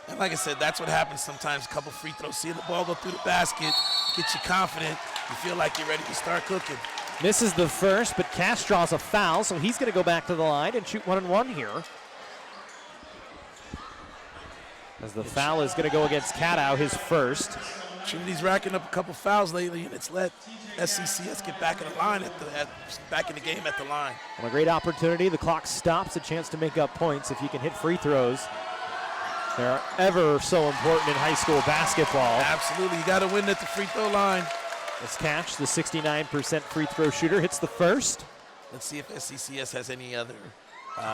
[SPEAKER 3] And like I said, that's what happens sometimes. A couple free throws, seeing the ball go through the basket, get you confident. You feel like you're ready to start cooking.
[SPEAKER 1] Misses the first, but Cash draws a foul, so he's going to go back to the line and shoot 1-and-1 here. As the foul is going to go against Cadow, his first.
[SPEAKER 2] Trinity's racking up a couple fouls lately, and it's let SCCS get back in the line back in the game at the line.
[SPEAKER 1] Well, a great opportunity. The clock stops. A chance to make up points if you can hit free throws. They're ever so important in high school basketball.
[SPEAKER 2] Absolutely, you got to win at the free throw line.
[SPEAKER 1] As Cash, the 69% free throw shooter, hits the first.
[SPEAKER 3] Let's see if SCCS has any other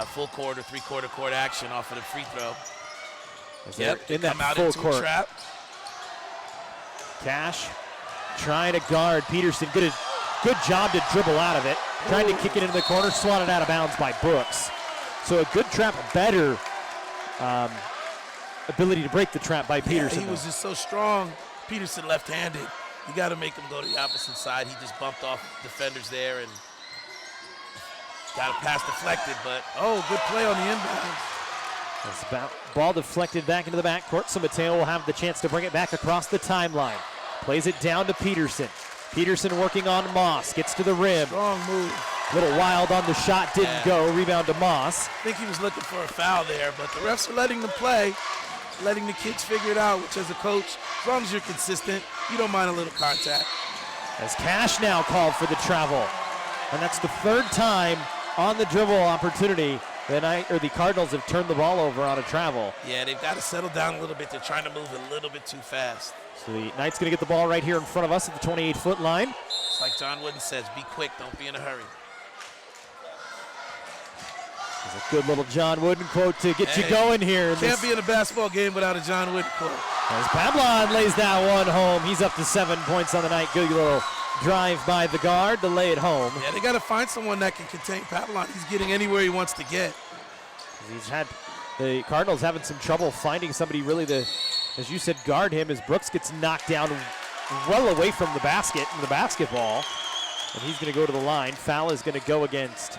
[SPEAKER 3] full court or three-quarter court action off of the free throw.
[SPEAKER 1] Yep, in that
[SPEAKER 3] come out
[SPEAKER 1] full
[SPEAKER 3] into
[SPEAKER 1] court.
[SPEAKER 3] A trap.
[SPEAKER 1] Cash trying to guard Peterson. Good job to dribble out of it. Trying to kick it into the corner, swatted out of bounds by Brooks. So a good trap, better ability to break the trap by Peterson.
[SPEAKER 2] He was just so strong. Peterson left-handed. You got to make him go to the opposite side.
[SPEAKER 3] He just bumped off defenders there and got a pass deflected, but
[SPEAKER 2] good play on the inbound.
[SPEAKER 1] Ball deflected back into the backcourt, so Mateo will have the chance to bring it back across the timeline. Plays it down to Peterson. Peterson working on Moss, gets to the rim.
[SPEAKER 2] Strong move.
[SPEAKER 1] Little wild on the shot, didn't go. Rebound to Moss.
[SPEAKER 2] I think he was looking for a foul there, but the refs are letting them play, letting the kids figure it out, which as a coach, as long as you're consistent, you don't mind a little contact.
[SPEAKER 1] As Cash now called for the travel. And that's the third time on the dribble opportunity the Cardinals have turned the ball over on a travel.
[SPEAKER 3] Yeah, they've got to settle down a little bit. They're trying to move a little bit too fast.
[SPEAKER 1] So the Knights going to get the ball right here in front of us at the 28-foot line.
[SPEAKER 3] It's like John Wooden says, be quick, don't be in a hurry.
[SPEAKER 1] There's a good little John Wooden quote to get you going here.
[SPEAKER 2] Can't be in a basketball game without a John Wooden quote.
[SPEAKER 1] As Pavlon lays that one home, he's up to 7 points on the night. Good little drive by the guard to lay it home.
[SPEAKER 2] Yeah, they got to find someone that can contain Pavlon. He's getting anywhere he wants to get.
[SPEAKER 1] The Cardinals having some trouble finding somebody really to, as you said, guard him as Brooks gets knocked down well away from the basket and the basketball. And he's going to go to the line. Foul is going to go against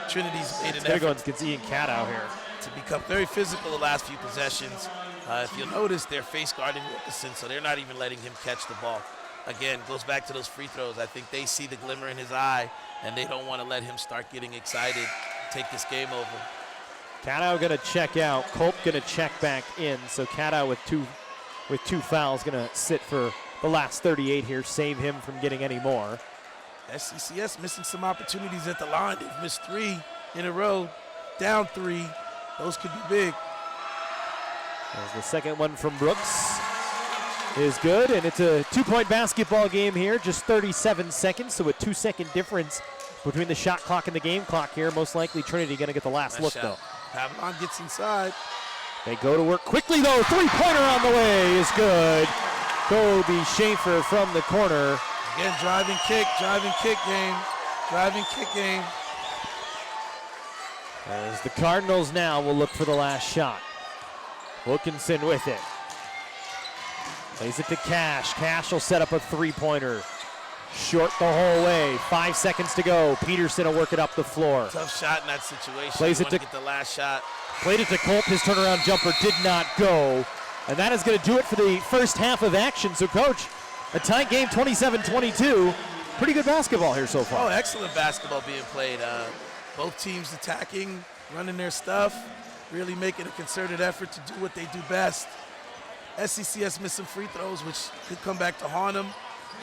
[SPEAKER 2] Trinity's made an
[SPEAKER 1] effort.
[SPEAKER 2] effort
[SPEAKER 1] Against Ian Cadow here.
[SPEAKER 3] To become very physical the last few possessions. If you'll notice, they're face guarding Wilkerson, so they're not even letting him catch the ball. Again, goes back to those free throws. I think they see the glimmer in his eye, and they don't want to let him start getting excited, take this game over.
[SPEAKER 1] Cadow going to check out. Culp going to check back in. So Cadow with two fouls going to sit for the last 38 here, save him from getting any more.
[SPEAKER 2] SCCS missing some opportunities at the line. They've missed 3 in a row, down 3. Those could be big.
[SPEAKER 1] As the second one from Brooks is good, and it's a 2-point basketball game here, just 37 seconds, so a 2-second difference between the shot clock and the game clock here. Most likely Trinity going to get the last look, though.
[SPEAKER 2] Pavlon gets inside.
[SPEAKER 1] They go to work quickly, though. Three-pointer on the way is good. Kobe Schaefer from the corner.
[SPEAKER 2] Again, driving kick game. Driving kick game.
[SPEAKER 1] As the Cardinals now will look for the last shot. Wilkinson with it. Plays it to Cash. Cash will set up a three-pointer. Short the whole way. 5 seconds to go. Peterson will work it up the floor.
[SPEAKER 3] Tough shot in that situation.
[SPEAKER 1] Plays it to
[SPEAKER 3] get the last shot.
[SPEAKER 1] Played it to Culp. His turnaround jumper did not go. And that is going to do it for the first half of action. So, Coach, a tight game, 27-22. Pretty good basketball here so far.
[SPEAKER 3] Oh, excellent basketball being played.
[SPEAKER 2] Both teams attacking, running their stuff, really making a concerted effort to do what they do best. SCCS missed some free throws, which could come back to haunt them.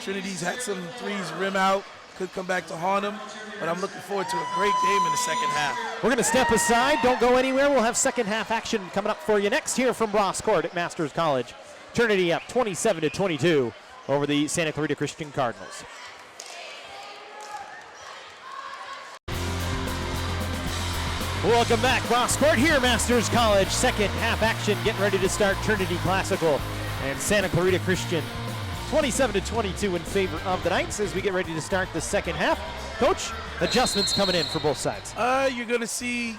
[SPEAKER 2] Trinity's had some threes rim out, could come back to haunt them. But I'm looking forward to a great game in the second half.
[SPEAKER 1] We're going to step aside. Don't go anywhere. We'll have second half action coming up for you next here from Ross Court at Masters College. Trinity up 27-22 over the Santa Clarita Christian Cardinals. Welcome back. Ross Court here, Masters College. Second half action getting ready to start. Trinity Classical and Santa Clarita Christian. 27-22 in favor of the Knights as we get ready to start the second half. Coach, adjustments coming in for both sides.
[SPEAKER 2] You're going to see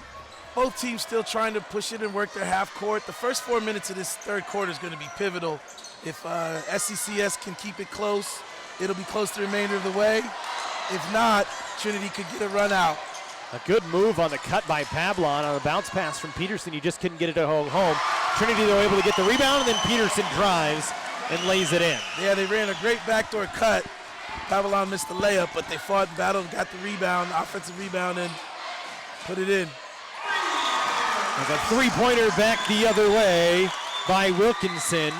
[SPEAKER 2] both teams still trying to push it and work their half court. The first 4 minutes of this third quarter is going to be pivotal. If SCCS can keep it close, it'll be close the remainder of the way. If not, Trinity could get a run out.
[SPEAKER 1] A good move on the cut by Pavlon on a bounce pass from Peterson. He just couldn't get it to home. Trinity, though, able to get the rebound, and then Peterson drives and lays it in.
[SPEAKER 2] Yeah, they ran a great backdoor cut. Pavlon missed the layup, but they fought and battled, got the rebound, offensive rebound, and put it in.
[SPEAKER 1] There's a three-pointer back the other way by Wilkinson.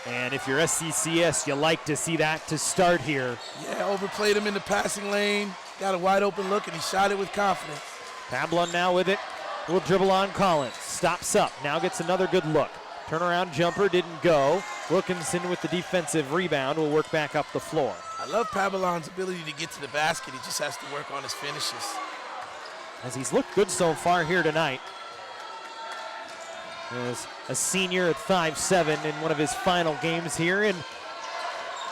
[SPEAKER 1] And if you're SCCS, you like to see that to start here.
[SPEAKER 2] Yeah, overplayed him in the passing lane, got a wide open look, and he shot it with confidence.
[SPEAKER 1] Pavlon now with it, will dribble on Collins, stops up, now gets another good look. Turnaround jumper didn't go. Wilkinson with the defensive rebound will work back up the floor.
[SPEAKER 2] I love Pavlon's ability to get to the basket. He just has to work on his finishes.
[SPEAKER 1] As he's looked good so far here tonight. As a senior at 5'7" in one of his final games here in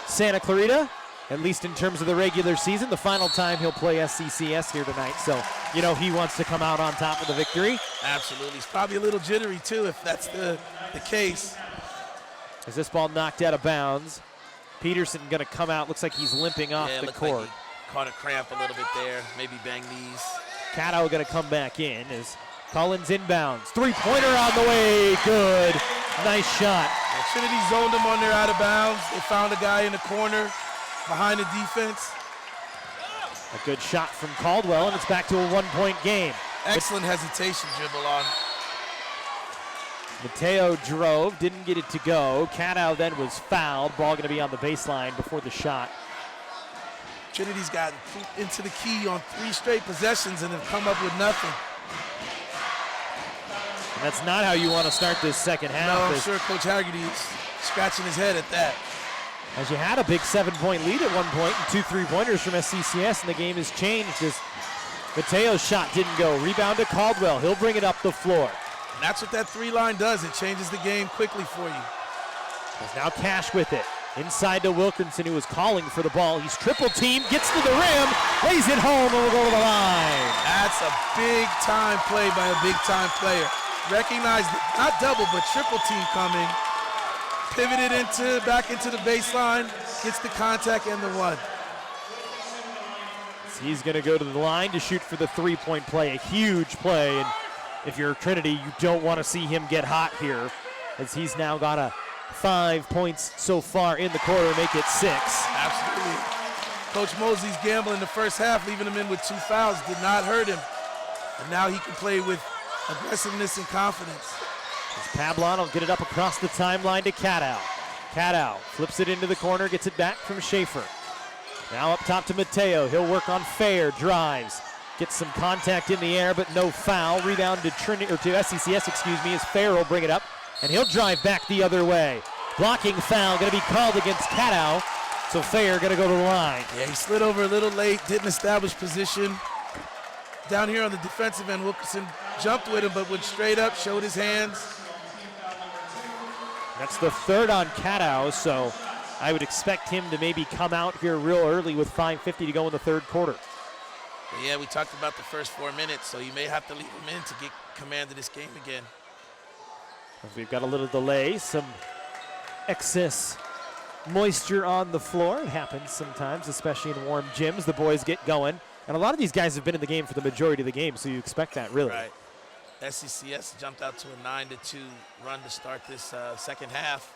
[SPEAKER 1] Santa Clarita, at least in terms of the regular season, the final time he'll play SCCS here tonight. So, you know, he wants to come out on top of the victory.
[SPEAKER 2] Absolutely. He's probably a little jittery, too, if that's the case.
[SPEAKER 1] As this ball knocked out of bounds, Peterson going to come out. Looks like he's limping off the court.
[SPEAKER 3] Like he caught a cramp a little bit there, maybe banged knees.
[SPEAKER 1] Cato going to come back in as Collins inbounds. Three-pointer on the way. Good. Nice shot.
[SPEAKER 2] Well, Trinity zoned him on there out of bounds. They found a guy in the corner behind the defense.
[SPEAKER 1] A good shot from Caldwell, and it's back to a one-point game.
[SPEAKER 2] Excellent hesitation dribble on.
[SPEAKER 1] Mateo drove, didn't get it to go. Cato then was fouled. Ball going to be on the baseline before the shot.
[SPEAKER 2] Trinity's gotten into the key on 3 straight possessions and have come up with nothing.
[SPEAKER 1] And that's not how you want to start this second half.
[SPEAKER 2] No, I'm sure Coach Haggerty's scratching his head at that.
[SPEAKER 1] As you had a big 7-point lead at one point and 2 3-pointers from SCCS, and the game has changed as Mateo's shot didn't go. Rebound to Caldwell. He'll bring it up the floor.
[SPEAKER 2] And that's what that 3-line does. It changes the game quickly for you.
[SPEAKER 1] There's now Cash with it. Inside to Wilkinson, who was calling for the ball. He's triple teamed, gets to the rim, lays it home, and will go to the line.
[SPEAKER 2] That's a big-time play by a big-time player. Recognized, not double, but triple team coming. Pivoted back into the baseline, gets the contact and the one.
[SPEAKER 1] So he's going to go to the line to shoot for the 3-point play. A huge play, and if you're Trinity, you don't want to see him get hot here, as he's now got 5 points so far in the quarter, make it 6.
[SPEAKER 2] Absolutely. Coach Mosley's gambling the first half, leaving him in with 2 fouls, did not hurt him. And now he can play with aggressiveness and confidence.
[SPEAKER 1] As Pavlon will get it up across the timeline to Cato. Cato flips it into the corner, gets it back from Schaefer. Now up top to Mateo. He'll work on Fair, drives. Gets some contact in the air, but no foul. Rebound to SCCS, as Fair will bring it up, and he'll drive back the other way. Blocking foul going to be called against Cato, so Fair going to go to the line.
[SPEAKER 2] Yeah, he slid over a little late, didn't establish position. Down here on the defensive end, Wilkinson jumped with him, but went straight up, showed his hands.
[SPEAKER 1] That's the third on Cato, so I would expect him to maybe come out here real early with 5:50 to go in the third quarter.
[SPEAKER 3] Yeah, we talked about the first 4 minutes, so you may have to leave him in to get command of this game again.
[SPEAKER 1] We've got a little delay, some excess moisture on the floor. It happens sometimes, especially in warm gyms. The boys get going. And a lot of these guys have been in the game for the majority of the game, so you expect that, really.
[SPEAKER 3] Right. SCCS jumped out to a 9-2 run to start this second half.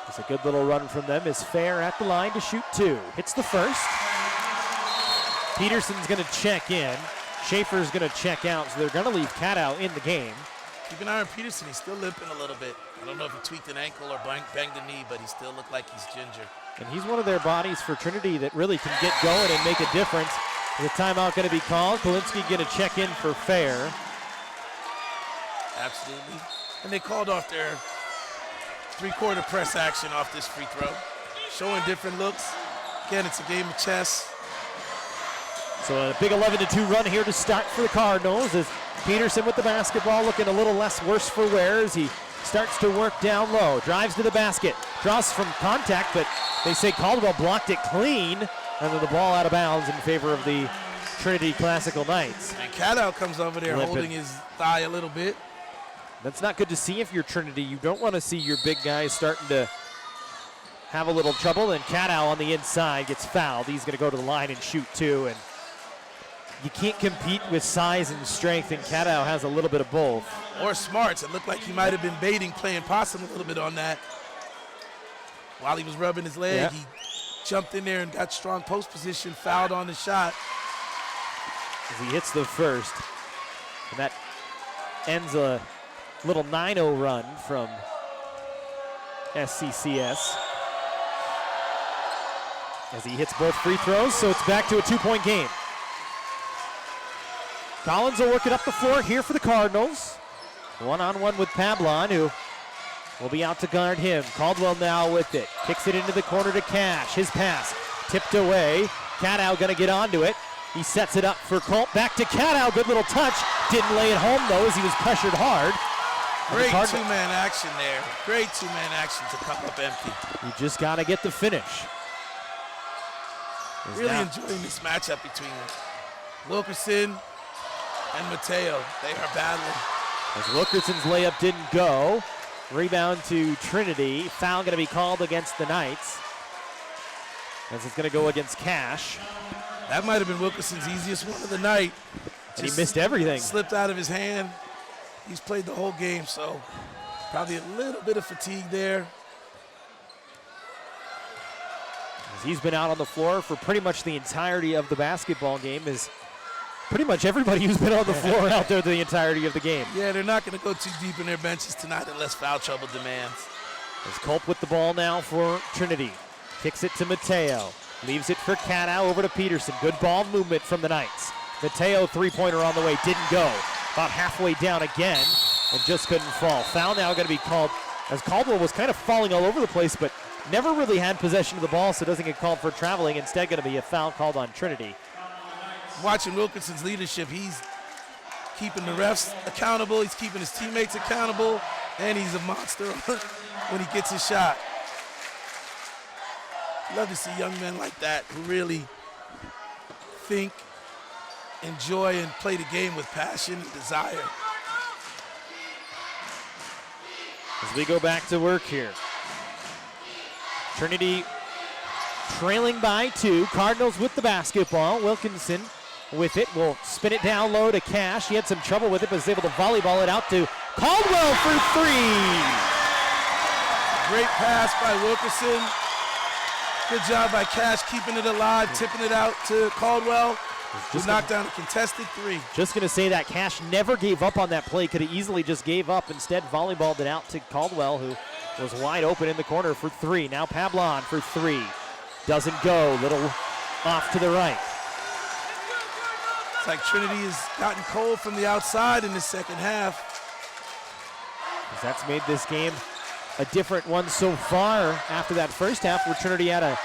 [SPEAKER 1] It's a good little run from them. Is Fair at the line to shoot 2. Hits the first. Peterson's going to check in. Schaefer's going to check out, so they're going to leave Cato in the game.
[SPEAKER 3] Keep an eye on Peterson. He's still limping a little bit. I don't know if he tweaked an ankle or banged a knee, but he still looked like he's ginger.
[SPEAKER 1] And he's one of their bodies for Trinity that really can get going and make a difference. The timeout going to be called. Kolinsky going to check in for Fair.
[SPEAKER 3] Absolutely.
[SPEAKER 2] And they called off their 3-quarter press action off this free throw. Showing different looks. Again, it's a game of chess.
[SPEAKER 1] So a big 11-2 run here to start for the Cardinals as Peterson with the basketball looking a little less worse for wear as he starts to work down low. Drives to the basket. Draws from contact, but they say Caldwell blocked it clean. And then the ball out of bounds in favor of the Trinity Classical Knights.
[SPEAKER 2] And Cato comes over there holding his thigh a little bit.
[SPEAKER 1] That's not good to see if you're Trinity. You don't want to see your big guys starting to have a little trouble, and Cadow on the inside gets fouled. He's going to go to the line and shoot two, and you can't compete with size and strength, and Cadow has a little bit of both.
[SPEAKER 2] Or smarts. It looked like he might have been baiting, playing possum a little bit on that. While he was rubbing his leg, he jumped in there and got strong post position, fouled on the shot.
[SPEAKER 1] As he hits the first, and that ends a little 9-0 run from SCCS. As he hits both free throws, so it's back to a 2-point game. Collins will work it up the floor here for the Cardinals. One-on-one with Pablon, who will be out to guard him. Caldwell now with it. Kicks it into the corner to Cash. His pass tipped away. Cadow gonna get onto it. He sets it up for Colt. Back to Cadow. Good little touch. Didn't lay it home though as he was pressured hard.
[SPEAKER 3] Great two-man action there. Great two-man action to come up empty.
[SPEAKER 1] You just gotta get the finish.
[SPEAKER 2] Really enjoying this matchup between Wilkerson and Mateo. They are battling.
[SPEAKER 1] As Wilkerson's layup didn't go. Rebound to Trinity. Foul going to be called against the Knights. As it's going to go against Cash.
[SPEAKER 2] That might have been Wilkerson's easiest one of the night.
[SPEAKER 1] And he missed everything.
[SPEAKER 2] Slipped out of his hand. He's played the whole game, so probably a little bit of fatigue there.
[SPEAKER 1] As he's been out on the floor for pretty much the entirety of the basketball game. Is pretty much everybody who's been on the floor out there the entirety of the game.
[SPEAKER 2] Yeah, they're not going to go too deep in their benches tonight unless foul trouble demands.
[SPEAKER 1] As Culp with the ball now for Trinity. Kicks it to Mateo. Leaves it for Cadow over to Peterson. Good ball movement from the Knights. Mateo three-pointer on the way, didn't go. About halfway down again and just couldn't fall. Foul now going to be called as Caldwell was kind of falling all over the place, but never really had possession of the ball, so doesn't get called for traveling. Instead going to be a foul called on Trinity.
[SPEAKER 2] Watching Wilkerson's leadership, he's keeping the refs accountable, he's keeping his teammates accountable, and he's a monster when he gets his shot. Love to see young men like that who really think, enjoy, and play the game with passion and desire.
[SPEAKER 1] As we go back to work here. Trinity trailing by 2. Cardinals with the basketball. Wilkinson with it. Will spin it down low to Cash. He had some trouble with it, but is able to volleyball it out to Caldwell for 3.
[SPEAKER 2] Great pass by Wilkerson. Good job by Cash keeping it alive, tipping it out to Caldwell, who knocked down a contested 3.
[SPEAKER 1] Just going to say that Cash never gave up on that play. Could have easily just gave up. Instead, volleyballed it out to Caldwell, who was wide open in the corner for 3. Now Pablon for 3. Doesn't go. Little off to the right.
[SPEAKER 2] It's like Trinity has gotten cold from the outside in the second half.
[SPEAKER 1] That's made this game a different one so far after that first half where Trinity had a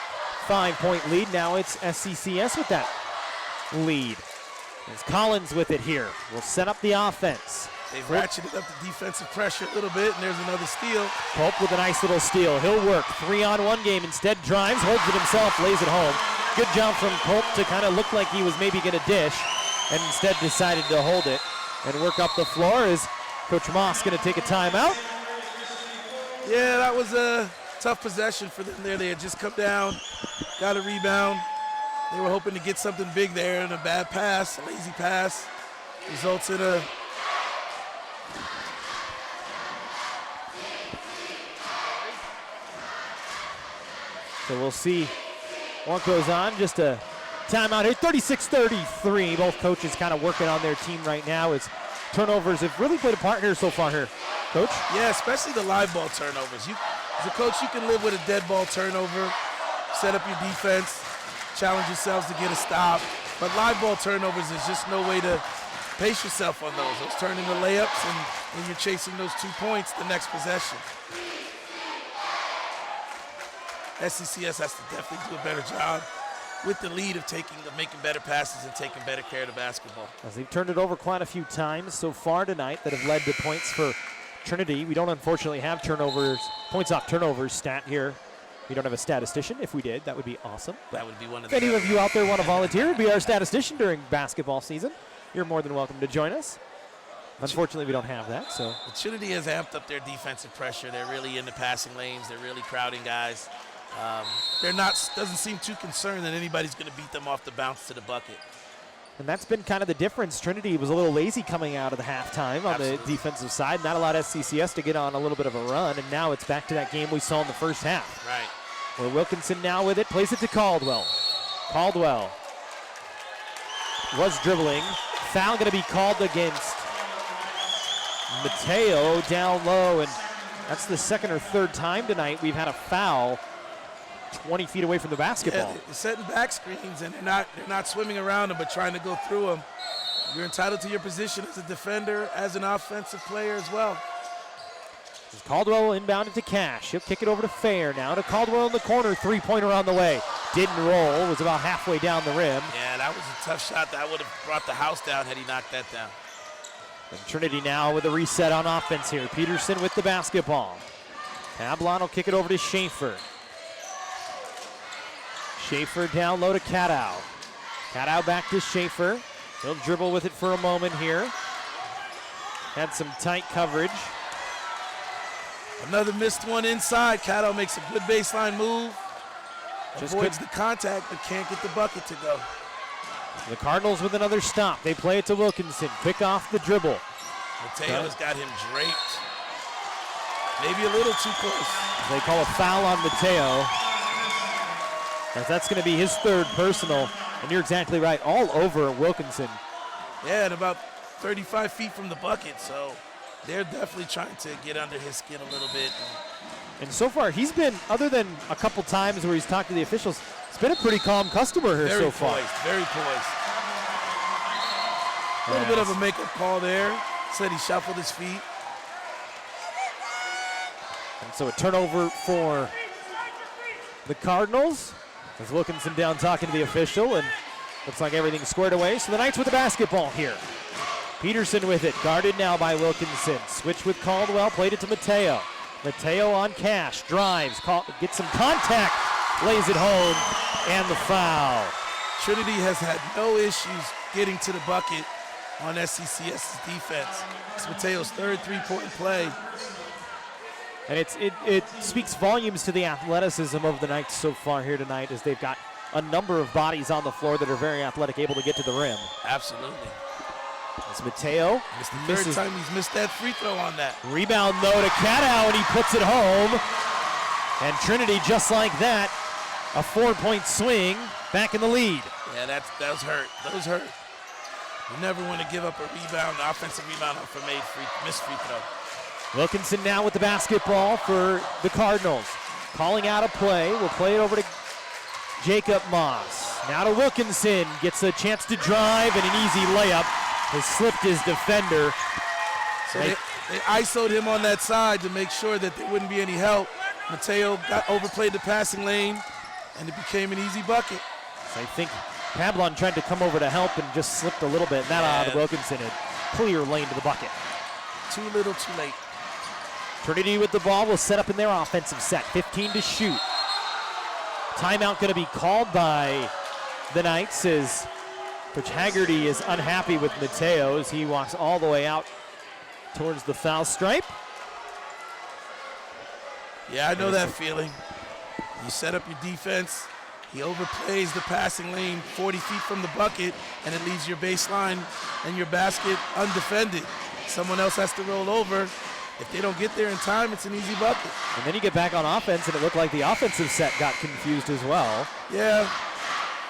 [SPEAKER 1] 5-point lead. Now it's SCCS with that lead. There's Collins with it here. Will set up the offense.
[SPEAKER 2] They've ratcheted up the defensive pressure a little bit, and there's another steal.
[SPEAKER 1] Pope with a nice little steal. He'll work 3-on-1 game. Instead drives, holds it himself, lays it home. Good job from Pope to kind of look like he was maybe going to dish, and instead decided to hold it and work up the floor. Is Coach Moss going to take a timeout?
[SPEAKER 2] Yeah, that was a tough possession for them there. They had just come down, got a rebound. They were hoping to get something big there, and a bad pass, a lazy pass, results in a
[SPEAKER 1] So we'll see what goes on. Just a timeout here. 36-33. Both coaches kind of working on their team right now. As turnovers have really played a part here so far here. Coach?
[SPEAKER 2] Yeah, especially the live ball turnovers. As a coach, you can live with a dead ball turnover, set up your defense, challenge yourselves to get a stop. But live ball turnovers is just no way to pace yourself on those. Those turn into layups, and you're chasing those 2 points the next possession. SCCS has to definitely do a better job with the lead of making better passes and taking better care of the basketball.
[SPEAKER 1] As they've turned it over quite a few times so far tonight that have led to points for Trinity. We don't unfortunately have points off turnovers stat here. We don't have a statistician. If we did, that would be awesome.
[SPEAKER 3] That would be one of
[SPEAKER 1] the. If any of you out there want to volunteer and be our statistician during basketball season, you're more than welcome to join us. Unfortunately, we don't have that. So
[SPEAKER 3] Trinity has amped up their defensive pressure. They're really in the passing lanes. They're really crowding guys.
[SPEAKER 2] doesn't seem too concerned that anybody's going to beat them off the bounce to the bucket.
[SPEAKER 1] And that's been kind of the difference. Trinity was a little lazy coming out of the halftime on the defensive side. Not allowed SCCS to get on a little bit of a run, and now it's back to that game we saw in the first half.
[SPEAKER 3] Right.
[SPEAKER 1] Where Wilkinson now with it, plays it to Caldwell. Caldwell was dribbling. Foul going to be called against Mateo down low, and that's the second or third time tonight we've had a foul 20 feet away from the basketball.
[SPEAKER 2] Yeah, they're setting back screens, and they're not swimming around them, but trying to go through them. You're entitled to your position as a defender, as an offensive player as well.
[SPEAKER 1] Caldwell inbounded to Cash. He'll kick it over to Fair now to Caldwell in the corner. Three-pointer on the way. Didn't roll. Was about halfway down the rim.
[SPEAKER 3] Yeah, that was a tough shot. That would have brought the house down had he knocked that down.
[SPEAKER 1] And Trinity now with a reset on offense here. Peterson with the basketball. Pablon will kick it over to Schaefer. Schaefer down low to Cadow. Cadow back to Schaefer. He'll dribble with it for a moment here. Had some tight coverage.
[SPEAKER 2] Another missed one inside. Cadow makes a good baseline move. Avoids the contact, but can't get the bucket to go.
[SPEAKER 1] The Cardinals with another stop. They play it to Wilkinson. Quick off the dribble.
[SPEAKER 3] Mateo's got him draped. Maybe a little too close.
[SPEAKER 1] They call a foul on Mateo. As that's going to be his third personal. And you're exactly right, all over Wilkinson.
[SPEAKER 2] Yeah, and about 35 feet from the bucket, so they're definitely trying to get under his skin a little bit.
[SPEAKER 1] And so far, he's been, other than a couple times where he's talked to the officials, he's been a pretty calm customer here so far.
[SPEAKER 2] Very poised. A little bit of a makeup call there. Said he shuffled his feet.
[SPEAKER 1] And so a turnover for the Cardinals. As Wilkinson down talking to the official, and looks like everything's squared away. So the Knights with the basketball here. Peterson with it, guarded now by Wilkinson. Switch with Caldwell, played it to Mateo. Mateo on Cash, drives, gets some contact, lays it home, and the foul.
[SPEAKER 2] Trinity has had no issues getting to the bucket on SCCS's defense. It's Mateo's third three-point play.
[SPEAKER 1] And it speaks volumes to the athleticism of the Knights so far here tonight, as they've got a number of bodies on the floor that are very athletic, able to get to the rim.
[SPEAKER 3] Absolutely.
[SPEAKER 1] It's Mateo.
[SPEAKER 2] It's the third time he's missed that free throw on that.
[SPEAKER 1] Rebound though to Cadow, and he puts it home. And Trinity, just like that, a 4-point swing, back in the lead.
[SPEAKER 3] Yeah, that was hurt. Those hurt.
[SPEAKER 2] You never want to give up a rebound, offensive rebound off a missed free throw.
[SPEAKER 1] Wilkinson now with the basketball for the Cardinals. Calling out a play. We'll play it over to Jacob Moss. Now to Wilkinson. Gets a chance to drive, and an easy layup. Has slipped his defender.
[SPEAKER 2] So they ISO'd him on that side to make sure that there wouldn't be any help. Mateo overplayed the passing lane, and it became an easy bucket.
[SPEAKER 1] So I think Pablon tried to come over to help and just slipped a little bit. And that allowed Wilkinson a clear lane to the bucket.
[SPEAKER 2] Too little, too late.
[SPEAKER 1] Trinity with the ball will set up in their offensive set. 15 to shoot. Timeout going to be called by the Knights as Coach Haggerty is unhappy with Mateo as he walks all the way out towards the foul stripe.
[SPEAKER 2] Yeah, I know that feeling. You set up your defense. He overplays the passing lane 40 feet from the bucket, and it leaves your baseline and your basket undefended. Someone else has to roll over. If they don't get there in time, it's an easy bucket.
[SPEAKER 1] And then you get back on offense, and it looked like the offensive set got confused as well.
[SPEAKER 2] Yeah,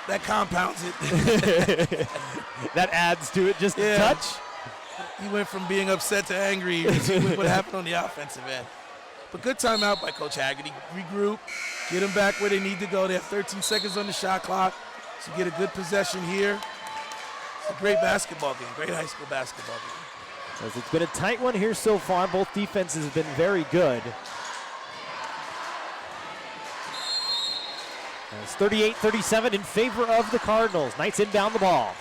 [SPEAKER 2] that compounds it.
[SPEAKER 1] That adds to it just a touch.
[SPEAKER 2] He went from being upset to angry to see what happened on the offensive end. But good timeout by Coach Haggerty. Regroup, get them back where they need to go. They have 13 seconds on the shot clock, so get a good possession here. It's a great basketball game, great high school basketball game.
[SPEAKER 1] As it's been a tight one here so far. Both defenses have been very good. It's 38-37 in favor of the Cardinals. Knights inbound the ball.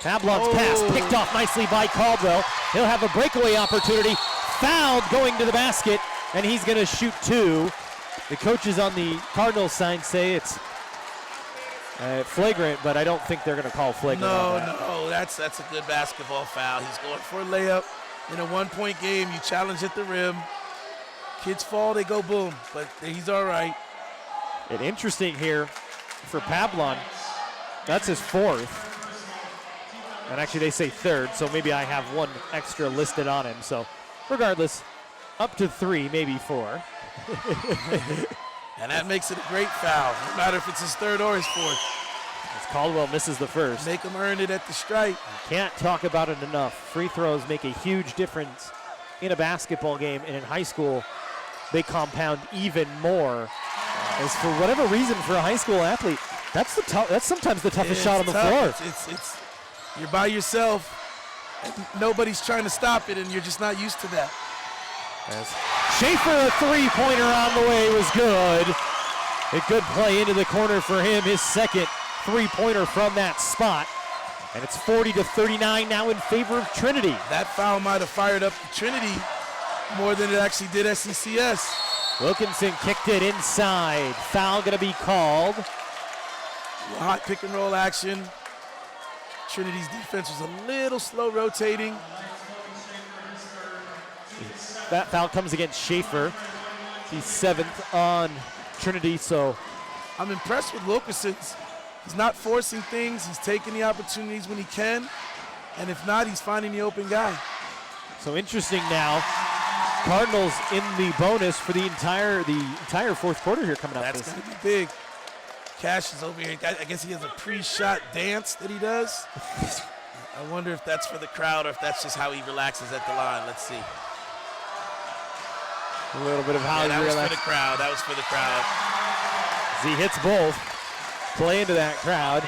[SPEAKER 1] Pablon's pass picked off nicely by Caldwell. He'll have a breakaway opportunity. Fouled going to the basket, and he's going to shoot two. The coaches on the Cardinals side say it's flagrant, but I don't think they're going to call flagrant.
[SPEAKER 2] No, that's a good basketball foul. He's going for a layup. In a one-point game, you challenge at the rim. Kids fall, they go boom, but he's all right.
[SPEAKER 1] And interesting here for Pablon, that's his 4th. And actually they say 3rd, so maybe I have 1 extra listed on him. So regardless, up to 3, maybe 4.
[SPEAKER 2] And that makes it a great foul, no matter if it's his 3rd or his 4th.
[SPEAKER 1] As Caldwell misses the first.
[SPEAKER 2] Make him earn it at the stripe.
[SPEAKER 1] Can't talk about it enough. Free throws make a huge difference in a basketball game, and in high school, they compound even more. As for whatever reason, for a high school athlete, that's sometimes the toughest shot on the floor.
[SPEAKER 2] It's you're by yourself, and nobody's trying to stop it, and you're just not used to that.
[SPEAKER 1] As Schaefer, a 3-pointer on the way, was good. A good play into the corner for him, his 2nd 3-pointer from that spot. And it's 40-39 now in favor of Trinity.
[SPEAKER 2] That foul might have fired up Trinity more than it actually did SCCS.
[SPEAKER 1] Wilkinson kicked it inside. Foul going to be called.
[SPEAKER 2] Hot pick and roll action. Trinity's defense was a little slow rotating.
[SPEAKER 1] That foul comes against Schaefer. He's 7th on Trinity, so.
[SPEAKER 2] I'm impressed with Wilkinson. He's not forcing things. He's taking the opportunities when he can. And if not, he's finding the open guy.
[SPEAKER 1] So interesting now. Cardinals in the bonus for the entire 4th quarter here coming up.
[SPEAKER 2] That's going to be big. Cash is over here. I guess he has a pre-shot dance that he does. I wonder if that's for the crowd or if that's just how he relaxes at the line. Let's see.
[SPEAKER 1] A little bit of how he relaxes.
[SPEAKER 3] That was for the crowd. That was for the crowd.
[SPEAKER 1] As he hits both. Play into that crowd.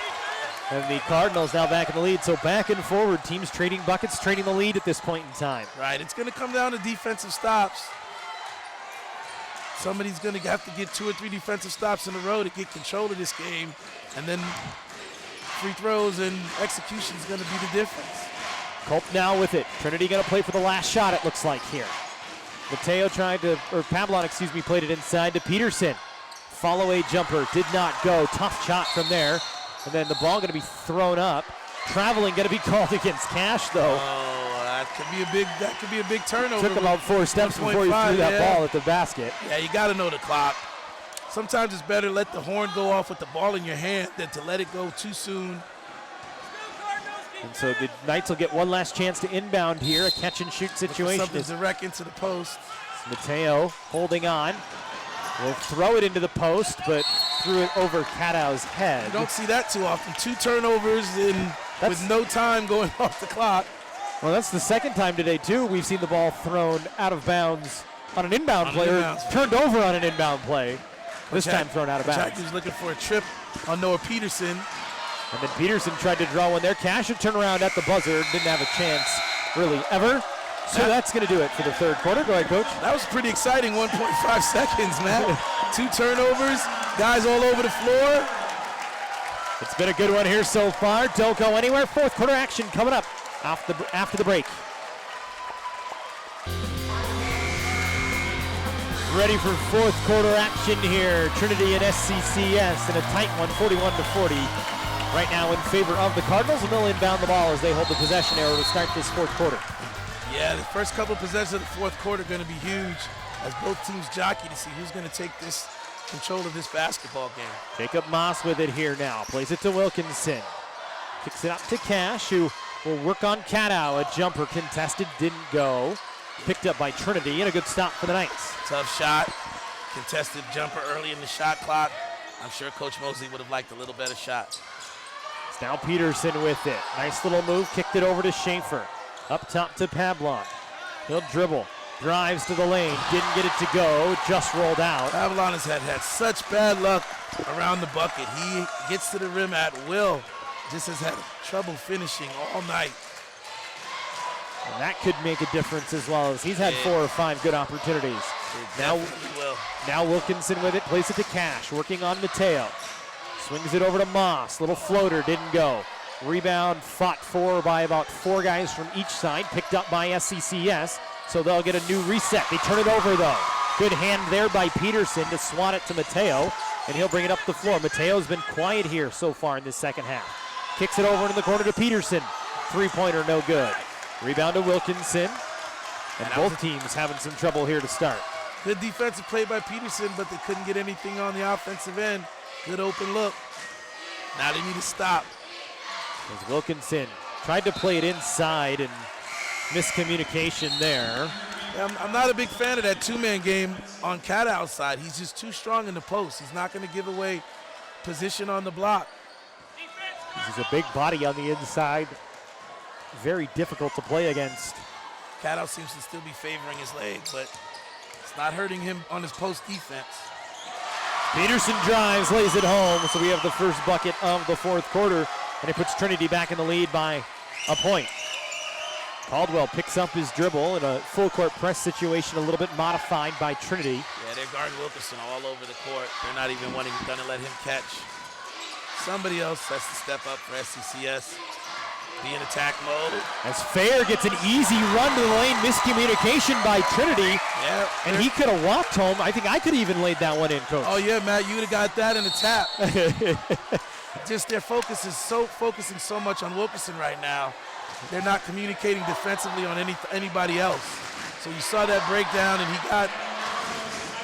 [SPEAKER 1] And the Cardinals now back in the lead. So back and forward, teams trading buckets, trading the lead at this point in time.
[SPEAKER 2] Right, it's going to come down to defensive stops. Somebody's going to have to get 2 or 3 defensive stops in a row to get control of this game. And then free throws and execution is going to be the difference.
[SPEAKER 1] Culp now with it. Trinity going to play for the last shot, it looks like here. Pablon, played it inside to Peterson. Follow-away jumper did not go. Tough shot from there. And then the ball going to be thrown up. Traveling going to be called against Cash, though.
[SPEAKER 2] Oh, that could be a big turnover.
[SPEAKER 1] Took about 4 steps before he threw that ball at the basket.
[SPEAKER 2] Yeah, you got to know the clock. Sometimes it's better to let the horn go off with the ball in your hand than to let it go too soon.
[SPEAKER 1] And so the Knights will get one last chance to inbound here. A catch-and-shoot situation.
[SPEAKER 2] Something direct into the post.
[SPEAKER 1] Mateo holding on. Will throw it into the post, but threw it over Kadow's head.
[SPEAKER 2] You don't see that too often. 2 turnovers with no time going off the clock.
[SPEAKER 1] Well, that's the 2nd time today, too. We've seen the ball thrown out of bounds on an inbound play, or turned over on an inbound play. This time thrown out of bounds.
[SPEAKER 2] Jack was looking for a trip on Noah Peterson.
[SPEAKER 1] And then Peterson tried to draw one there. Cash would turn around at the buzzer. Didn't have a chance, really, ever. So that's going to do it for the 3rd quarter. Go ahead, Coach.
[SPEAKER 2] That was pretty exciting, 1.5 seconds, man. 2 turnovers, guys all over the floor.
[SPEAKER 1] It's been a good one here so far. Don't go anywhere. 4th quarter action coming up after the break. Ready for 4th quarter action here. Trinity and SCCS in a tight one, 41-40. Right now in favor of the Cardinals, and they'll inbound the ball as they hold the possession arrow to start this 4th quarter.
[SPEAKER 2] Yeah, the first couple of possessions of the 4th quarter are going to be huge as both teams jockey to see who's going to take this control of this basketball game.
[SPEAKER 1] Jacob Moss with it here now. Plays it to Wilkinson. Kicks it up to Cash, who will work on Cadow. A jumper contested, didn't go. Picked up by Trinity, and a good stop for the Knights.
[SPEAKER 3] Tough shot. Contested jumper early in the shot clock. I'm sure Coach Mosley would have liked a little better shot.
[SPEAKER 1] It's now Peterson with it. Nice little move. Kicked it over to Schaefer. Up top to Pablon. He'll dribble. Drives to the lane. Didn't get it to go. Just rolled out.
[SPEAKER 2] Pablon has had such bad luck around the bucket. He gets to the rim at will. Just has had trouble finishing all night.
[SPEAKER 1] And that could make a difference as well, as he's had 4 or 5 good opportunities. Now Wilkinson with it. Plays it to Cash. Working on Mateo. Swings it over to Moss. Little floater. Didn't go. Rebound fought for by about 4 guys from each side. Picked up by SCCS. So they'll get a new reset. They turn it over, though. Good hand there by Peterson to swat it to Mateo, and he'll bring it up the floor. Mateo's been quiet here so far in this 2nd half. Kicks it over into the corner to Peterson. 3-pointer, no good. Rebound to Wilkinson. And both teams having some trouble here to start.
[SPEAKER 2] Good defensive play by Peterson, but they couldn't get anything on the offensive end. Good open look. Now they need to stop.
[SPEAKER 1] As Wilkinson tried to play it inside and miscommunication there.
[SPEAKER 2] Yeah, I'm not a big fan of that two-man game on Cadow's side. He's just too strong in the post. He's not going to give away position on the block.
[SPEAKER 1] He's a big body on the inside. Very difficult to play against.
[SPEAKER 2] Cadow seems to still be favoring his leg, but it's not hurting him on his post defense.
[SPEAKER 1] Peterson drives, lays it home, so we have the first bucket of the fourth quarter, and it puts Trinity back in the lead by a point. Caldwell picks up his dribble in a full court press situation, a little bit modified by Trinity.
[SPEAKER 3] Yeah, they're guarding Wilkinson all over the court. They're not even going to let him catch.
[SPEAKER 2] Somebody else
[SPEAKER 3] That's the step up for SCCS. Be in attack mode.
[SPEAKER 1] As Fair gets an easy run to the lane, miscommunication by Trinity.
[SPEAKER 2] Yeah.
[SPEAKER 1] And he could have walked home. I think I could have even laid that one in, Coach.
[SPEAKER 2] Oh yeah, Matt, you would have got that in a tap. Just their focus is focusing so much on Wilkinson right now. They're not communicating defensively on anybody else. So you saw that breakdown, and he got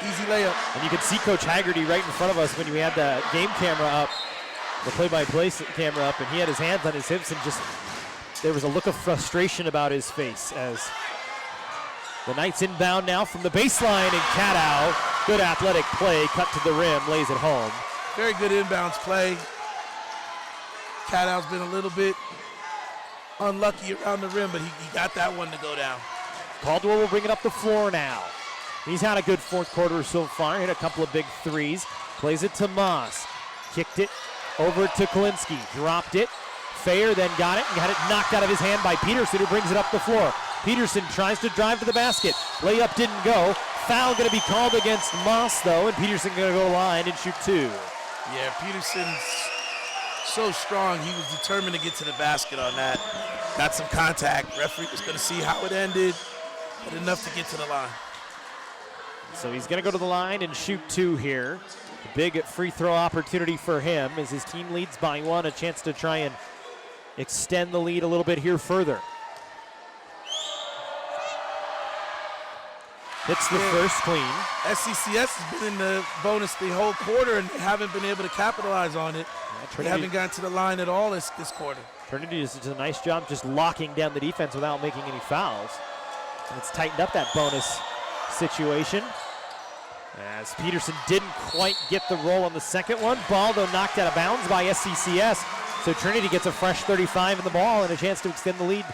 [SPEAKER 2] easy layup.
[SPEAKER 1] And you could see Coach Haggerty right in front of us when we had the game camera up, the play-by-play camera up, and he had his hands on his hips, and just there was a look of frustration about his face as the Knights inbound now from the baseline, and Cadow, good athletic play, cut to the rim, lays it home.
[SPEAKER 2] Very good inbounds play. Cadow's been a little bit unlucky around the rim, but he got that one to go down.
[SPEAKER 1] Caldwell will bring it up the floor now. He's had a good fourth quarter so far, hit a couple of big threes. Plays it to Moss, kicked it over to Kolinsky, dropped it. Fair then got it and got it knocked out of his hand by Peterson, who brings it up the floor. Peterson tries to drive to the basket. Layup didn't go. Foul going to be called against Moss, though, and Peterson going to go line and shoot two.
[SPEAKER 2] Yeah, Peterson's so strong. He was determined to get to the basket on that. Got some contact. Referee was going to see how it ended, but enough to get to the line.
[SPEAKER 1] So he's going to go to the line and shoot two here. A big free throw opportunity for him as his team leads by one. A chance to try and extend the lead a little bit here further. Hits the first clean.
[SPEAKER 2] SCCS has been in the bonus the whole quarter and haven't been able to capitalize on it. They haven't gotten to the line at all this quarter.
[SPEAKER 1] Trinity does a nice job just locking down the defense without making any fouls. And it's tightened up that bonus situation. As Peterson didn't quite get the roll on the second one. Ball, though, knocked out of bounds by SCCS. So Trinity gets a fresh 35 in the ball and a chance to extend the lead.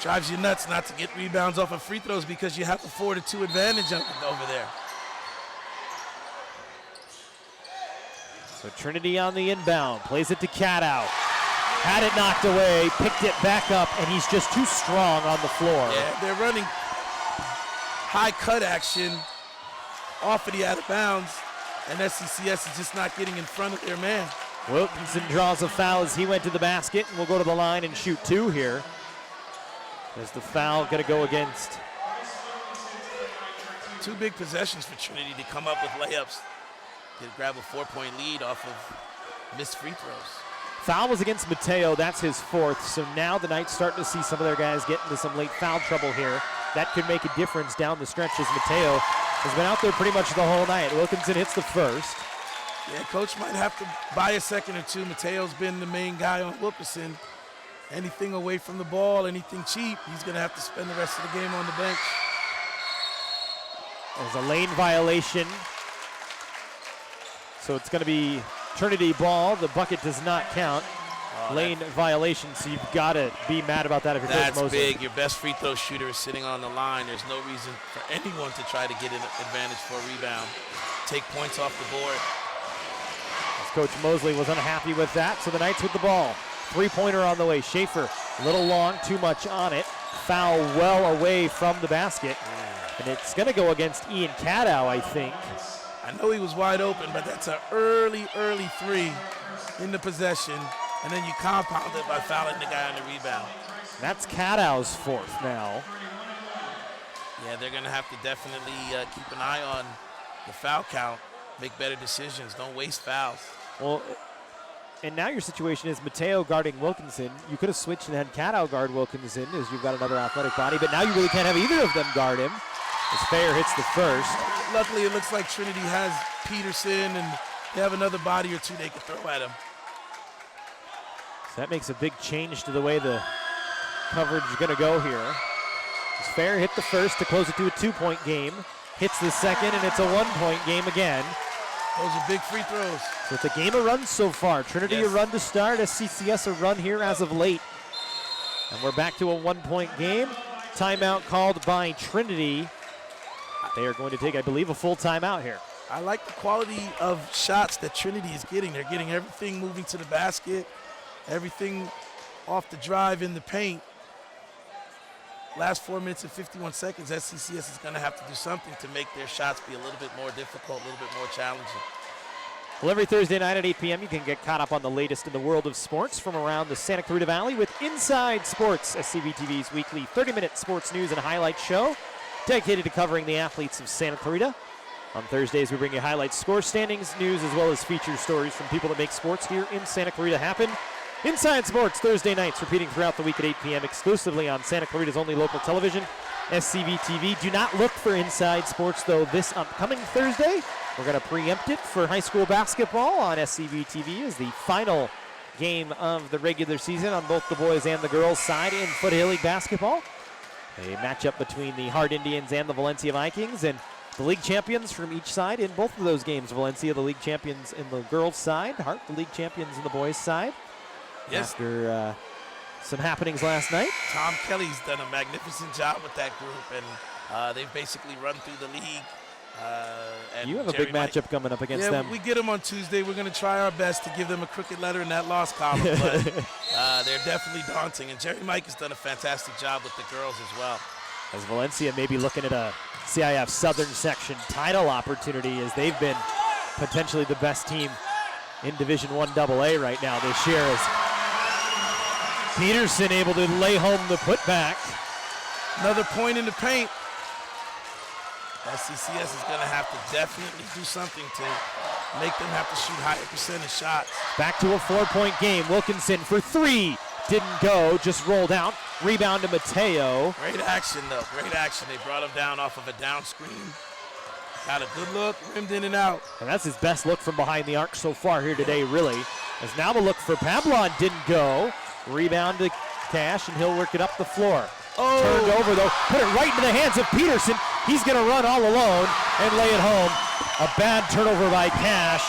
[SPEAKER 2] Drives you nuts not to get rebounds off of free throws because you have a 4-2 advantage over there.
[SPEAKER 1] So Trinity on the inbound, plays it to Cadow. Had it knocked away, picked it back up, and he's just too strong on the floor.
[SPEAKER 2] Yeah, they're running high cut action off of the out of bounds, and SCCS is just not getting in front of their man.
[SPEAKER 1] Wilkinson draws a foul as he went to the basket, and will go to the line and shoot two here. As the foul going to go against.
[SPEAKER 3] Two big possessions for Trinity to come up with layups. To grab a 4-point lead off of missed free throws.
[SPEAKER 1] Foul was against Mateo, that's his fourth. So now the Knights starting to see some of their guys get into some late foul trouble here. That could make a difference down the stretch as Mateo has been out there pretty much the whole night. Wilkinson hits the first.
[SPEAKER 2] Yeah, coach might have to buy a second or two. Mateo's been the main guy on Wilkinson. Anything away from the ball, anything cheap, he's going to have to spend the rest of the game on the bench.
[SPEAKER 1] There's a lane violation. So it's going to be Trinity ball. The bucket does not count. Lane violation, so you've got to be mad about that if you're Coach Mosley.
[SPEAKER 3] That's big. Your best free throw shooter is sitting on the line. There's no reason for anyone to try to get an advantage for a rebound. Take points off the board.
[SPEAKER 1] As Coach Mosley was unhappy with that, so the Knights with the ball. Three-pointer on the way. Schaefer, a little long, too much on it. Foul well away from the basket. And it's going to go against Ian Cadow, I think.
[SPEAKER 2] I know he was wide open, but that's an early three in the possession. And then you compound it by fouling the guy on the rebound.
[SPEAKER 1] That's Cadow's fourth now.
[SPEAKER 3] Yeah, they're going to have to definitely keep an eye on the foul count. Make better decisions. Don't waste fouls.
[SPEAKER 1] Well, and now your situation is Mateo guarding Wilkinson. You could have switched and had Cadow guard Wilkinson as you've got another athletic body, but now you really can't have either of them guard him. As Fair hits the first.
[SPEAKER 2] Luckily, it looks like Trinity has Peterson, and they have another body or two they can throw at him.
[SPEAKER 1] So that makes a big change to the way the coverage is going to go here. As Fair hit the first to close it to a 2-point game. Hits the second, and it's a 1-point game again.
[SPEAKER 2] Those are big free throws.
[SPEAKER 1] So it's a game of runs so far. Trinity
[SPEAKER 3] Yes.
[SPEAKER 1] a run to start, SCCS a run here as of late. And we're back to a 1-point game. Timeout called by Trinity. They are going to take, I believe, a full timeout here.
[SPEAKER 2] I like the quality of shots that Trinity is getting. They're getting everything moving to the basket, everything off the drive in the paint. Last 4 minutes and 51 seconds, SCCS is going to have to do something to make their shots be a little bit more difficult, a little bit more challenging.
[SPEAKER 1] Well, every Thursday night at 8 p.m., you can get caught up on the latest in the world of sports from around the Santa Clarita Valley with Inside Sports, SCVTV's weekly 30-minute sports news and highlights show dedicated to covering the athletes of Santa Clarita. On Thursdays, we bring you highlights, score standings, news, as well as feature stories from people that make sports here in Santa Clarita happen. Inside Sports, Thursday nights, repeating throughout the week at 8 p.m. exclusively on Santa Clarita's only local television, SCV TV. Do not look for Inside Sports, though, this upcoming Thursday. We're going to preempt it for high school basketball on SCV TV as the final game of the regular season on both the boys and the girls side in Foothill League basketball. A matchup between the Hart Indians and the Valencia Vikings, and the league champions from each side in both of those games. Valencia, the league champions in the girls' side. Hart, the league champions in the boys' side.
[SPEAKER 3] Yes.
[SPEAKER 1] After some happenings last night.
[SPEAKER 3] Tom Kelly's done a magnificent job with that group, and they've basically run through the league. And
[SPEAKER 1] You have a
[SPEAKER 3] Jerry
[SPEAKER 1] big
[SPEAKER 3] Mike-
[SPEAKER 1] matchup coming up against
[SPEAKER 2] Yeah,
[SPEAKER 1] them.
[SPEAKER 2] we get them on Tuesday. We're going to try our best to give them a crooked letter in that loss column, but they're definitely daunting. And Jerry Mike has done a fantastic job with the girls as well.
[SPEAKER 1] As Valencia may be looking at a CIF Southern Section title opportunity, as they've been potentially the best team in Division I AA right now this year. As Peterson able to lay home the putback.
[SPEAKER 2] Another point in the paint. SCCS is going to have to definitely do something to make them have to shoot higher percentage shots.
[SPEAKER 1] Back to a 4-point game. Wilkinson for three. Didn't go, just rolled out. Rebound to Mateo.
[SPEAKER 3] Great action, though. Great action. They brought him down off of a down screen. Got a good look, rimmed in and out.
[SPEAKER 1] And that's his best look from behind the arc so far here today, really. As now the look for Pablon didn't go. Rebound to Cash, and he'll work it up the floor.
[SPEAKER 2] Oh.
[SPEAKER 1] Turned over, though. Put it right into the hands of Peterson. He's going to run all alone and lay it home. A bad turnover by Cash,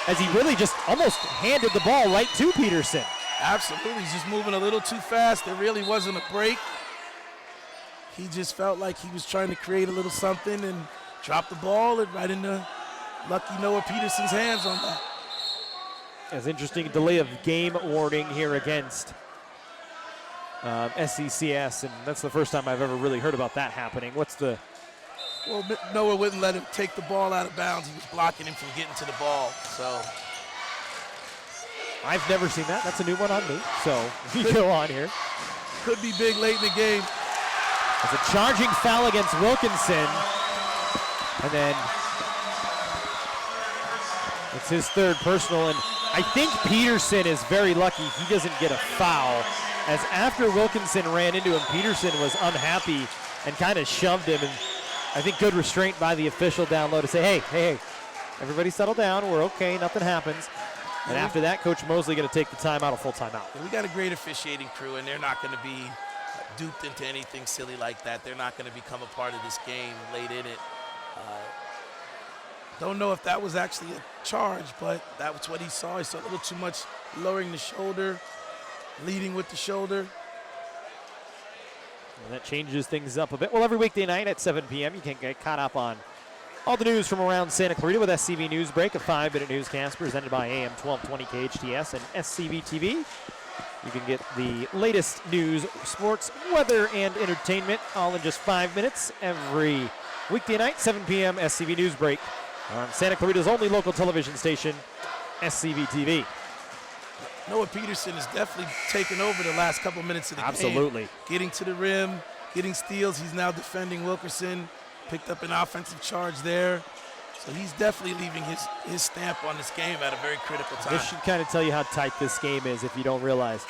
[SPEAKER 1] as he really just almost handed the ball right to Peterson.
[SPEAKER 2] Absolutely, he's just moving a little too fast. There really wasn't a break. He just felt like he was trying to create a little something and drop the ball and right into lucky Noah Peterson's hands on that.
[SPEAKER 1] As interesting delay of game warning here against SCCS, and that's the first time I've ever really heard about that happening. What's the...
[SPEAKER 2] Well, Noah wouldn't let him take the ball out of bounds. He was blocking him from getting to the ball. So
[SPEAKER 1] I've never seen that. That's a new one on me. So we go on here.
[SPEAKER 2] could be big late in the game.
[SPEAKER 1] It's a charging foul against Wilkinson. And then it's his third personal. And I think Peterson is very lucky he doesn't get a foul, as after Wilkinson ran into him, Peterson was unhappy and kind of shoved him. And I think good restraint by the official down low to say, hey, everybody settle down. We're okay. Nothing happens. And after that, Coach Mosley going to take the timeout, a full timeout.
[SPEAKER 3] Yeah, we got a great officiating crew, and they're not going to be duped into anything silly like that. They're not going to become a part of this game late in it.
[SPEAKER 2] Don't know if that was actually a charge, but that was what he saw. He saw a little too much lowering the shoulder, leading with the shoulder.
[SPEAKER 1] And that changes things up a bit. Well, every weekday night at 7 p.m., you can get caught up on all the news from around Santa Clarita with SCV Newsbreak, a 5-minute newscast presented by AM 1220 KHTS and SCV TV. You can get the latest news, sports, weather, and entertainment all in just 5 minutes every weekday night, 7 p.m. SCV Newsbreak on Santa Clarita's only local television station, SCV TV.
[SPEAKER 2] Noah Peterson has definitely taken over the last couple minutes of the game.
[SPEAKER 1] Absolutely.
[SPEAKER 2] Getting to the rim, getting steals. He's now defending Wilkerson. Picked up an offensive charge there. So he's definitely leaving his stamp on this game at a very critical time.
[SPEAKER 1] This should kind of tell you how tight this game is if you don't realize.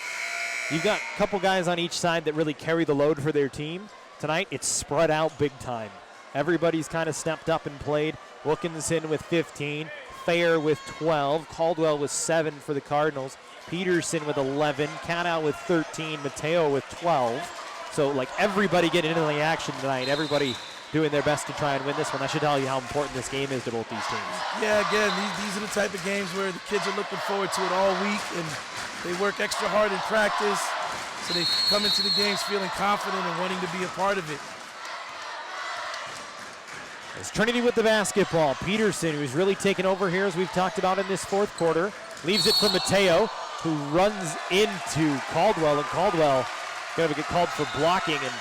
[SPEAKER 1] You've got a couple guys on each side that really carry the load for their team. Tonight, it's spread out big time. Everybody's kind of stepped up and played. Wilkinson with 15, Thayer with 12, Caldwell with 7 for the Cardinals, Peterson with 11, Canow with 13, Mateo with 12. So like everybody getting into the action tonight, everybody doing their best to try and win this one. That should tell you how important this game is to both these teams.
[SPEAKER 2] Yeah, again, these are the type of games where the kids are looking forward to it all week, and they work extra hard in practice, so they come into the games feeling confident and wanting to be a part of it.
[SPEAKER 1] It's Trinity with the basketball. Peterson, who's really taken over here, as we've talked about in this fourth quarter, leaves it for Mateo, who runs into Caldwell, and Caldwell going to get called for blocking, and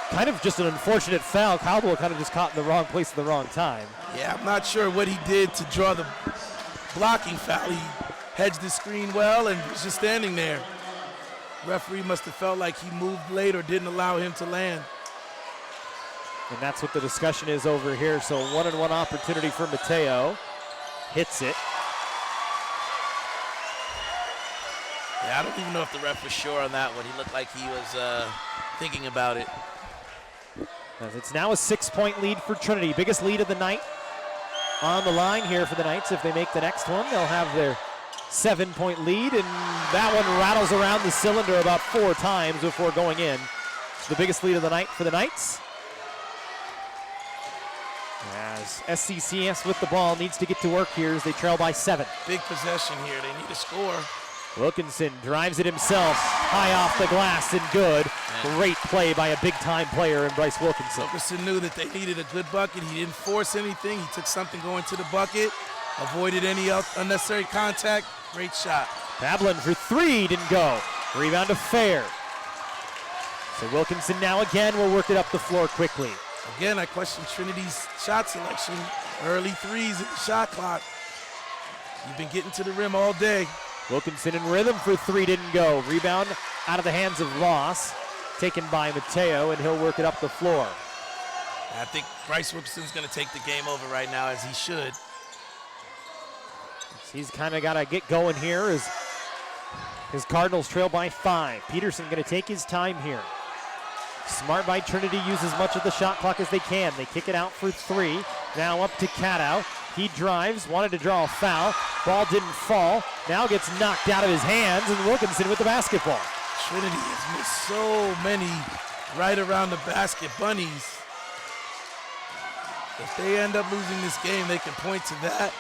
[SPEAKER 1] kind of just an unfortunate foul. Caldwell kind of just caught in the wrong place at the wrong time.
[SPEAKER 2] Yeah, I'm not sure what he did to draw the blocking foul. He hedged the screen well and was just standing there. Referee must have felt like he moved late or didn't allow him to land.
[SPEAKER 1] And that's what the discussion is over here. So 1-on-1 opportunity for Mateo. Hits it.
[SPEAKER 3] Yeah, I don't even know if the ref was sure on that one. He looked like he was thinking about it.
[SPEAKER 1] As it's now a 6-point lead for Trinity. Biggest lead of the night on the line here for the Knights. If they make the next one, they'll have their 7-point lead, and that one rattles around the cylinder about 4 times before going in. It's the biggest lead of the night for the Knights. As SCCS with the ball needs to get to work here as they trail by 7.
[SPEAKER 2] Big possession here. They need to score.
[SPEAKER 1] Wilkinson drives it himself, high off the glass and good. Great play by a big-time player in Bryce Wilkinson.
[SPEAKER 2] Wilkinson knew that they needed a good bucket. He didn't force anything. He took something going to the bucket, avoided any unnecessary contact. Great shot.
[SPEAKER 1] Pablin for 3, didn't go. Rebound to Fair. So Wilkinson now again will work it up the floor quickly.
[SPEAKER 2] Again, I question Trinity's shot selection. Early threes in the shot clock. You've been getting to the rim all day.
[SPEAKER 1] Wilkinson in rhythm for 3, didn't go. Rebound out of the hands of Voss, taken by Mateo, and he'll work it up the floor.
[SPEAKER 3] I think Bryce Wilkinson's going to take the game over right now, as he should.
[SPEAKER 1] He's kind of got to get going here as his Cardinals trail by 5. Peterson going to take his time here. Smart by Trinity, use as much of the shot clock as they can. They kick it out for 3. Now up to Canow. He drives, wanted to draw a foul. Ball didn't fall. Now gets knocked out of his hands, and Wilkinson with the basketball.
[SPEAKER 2] Trinity has missed so many right around the basket bunnies. If they end up losing this game, they can point to that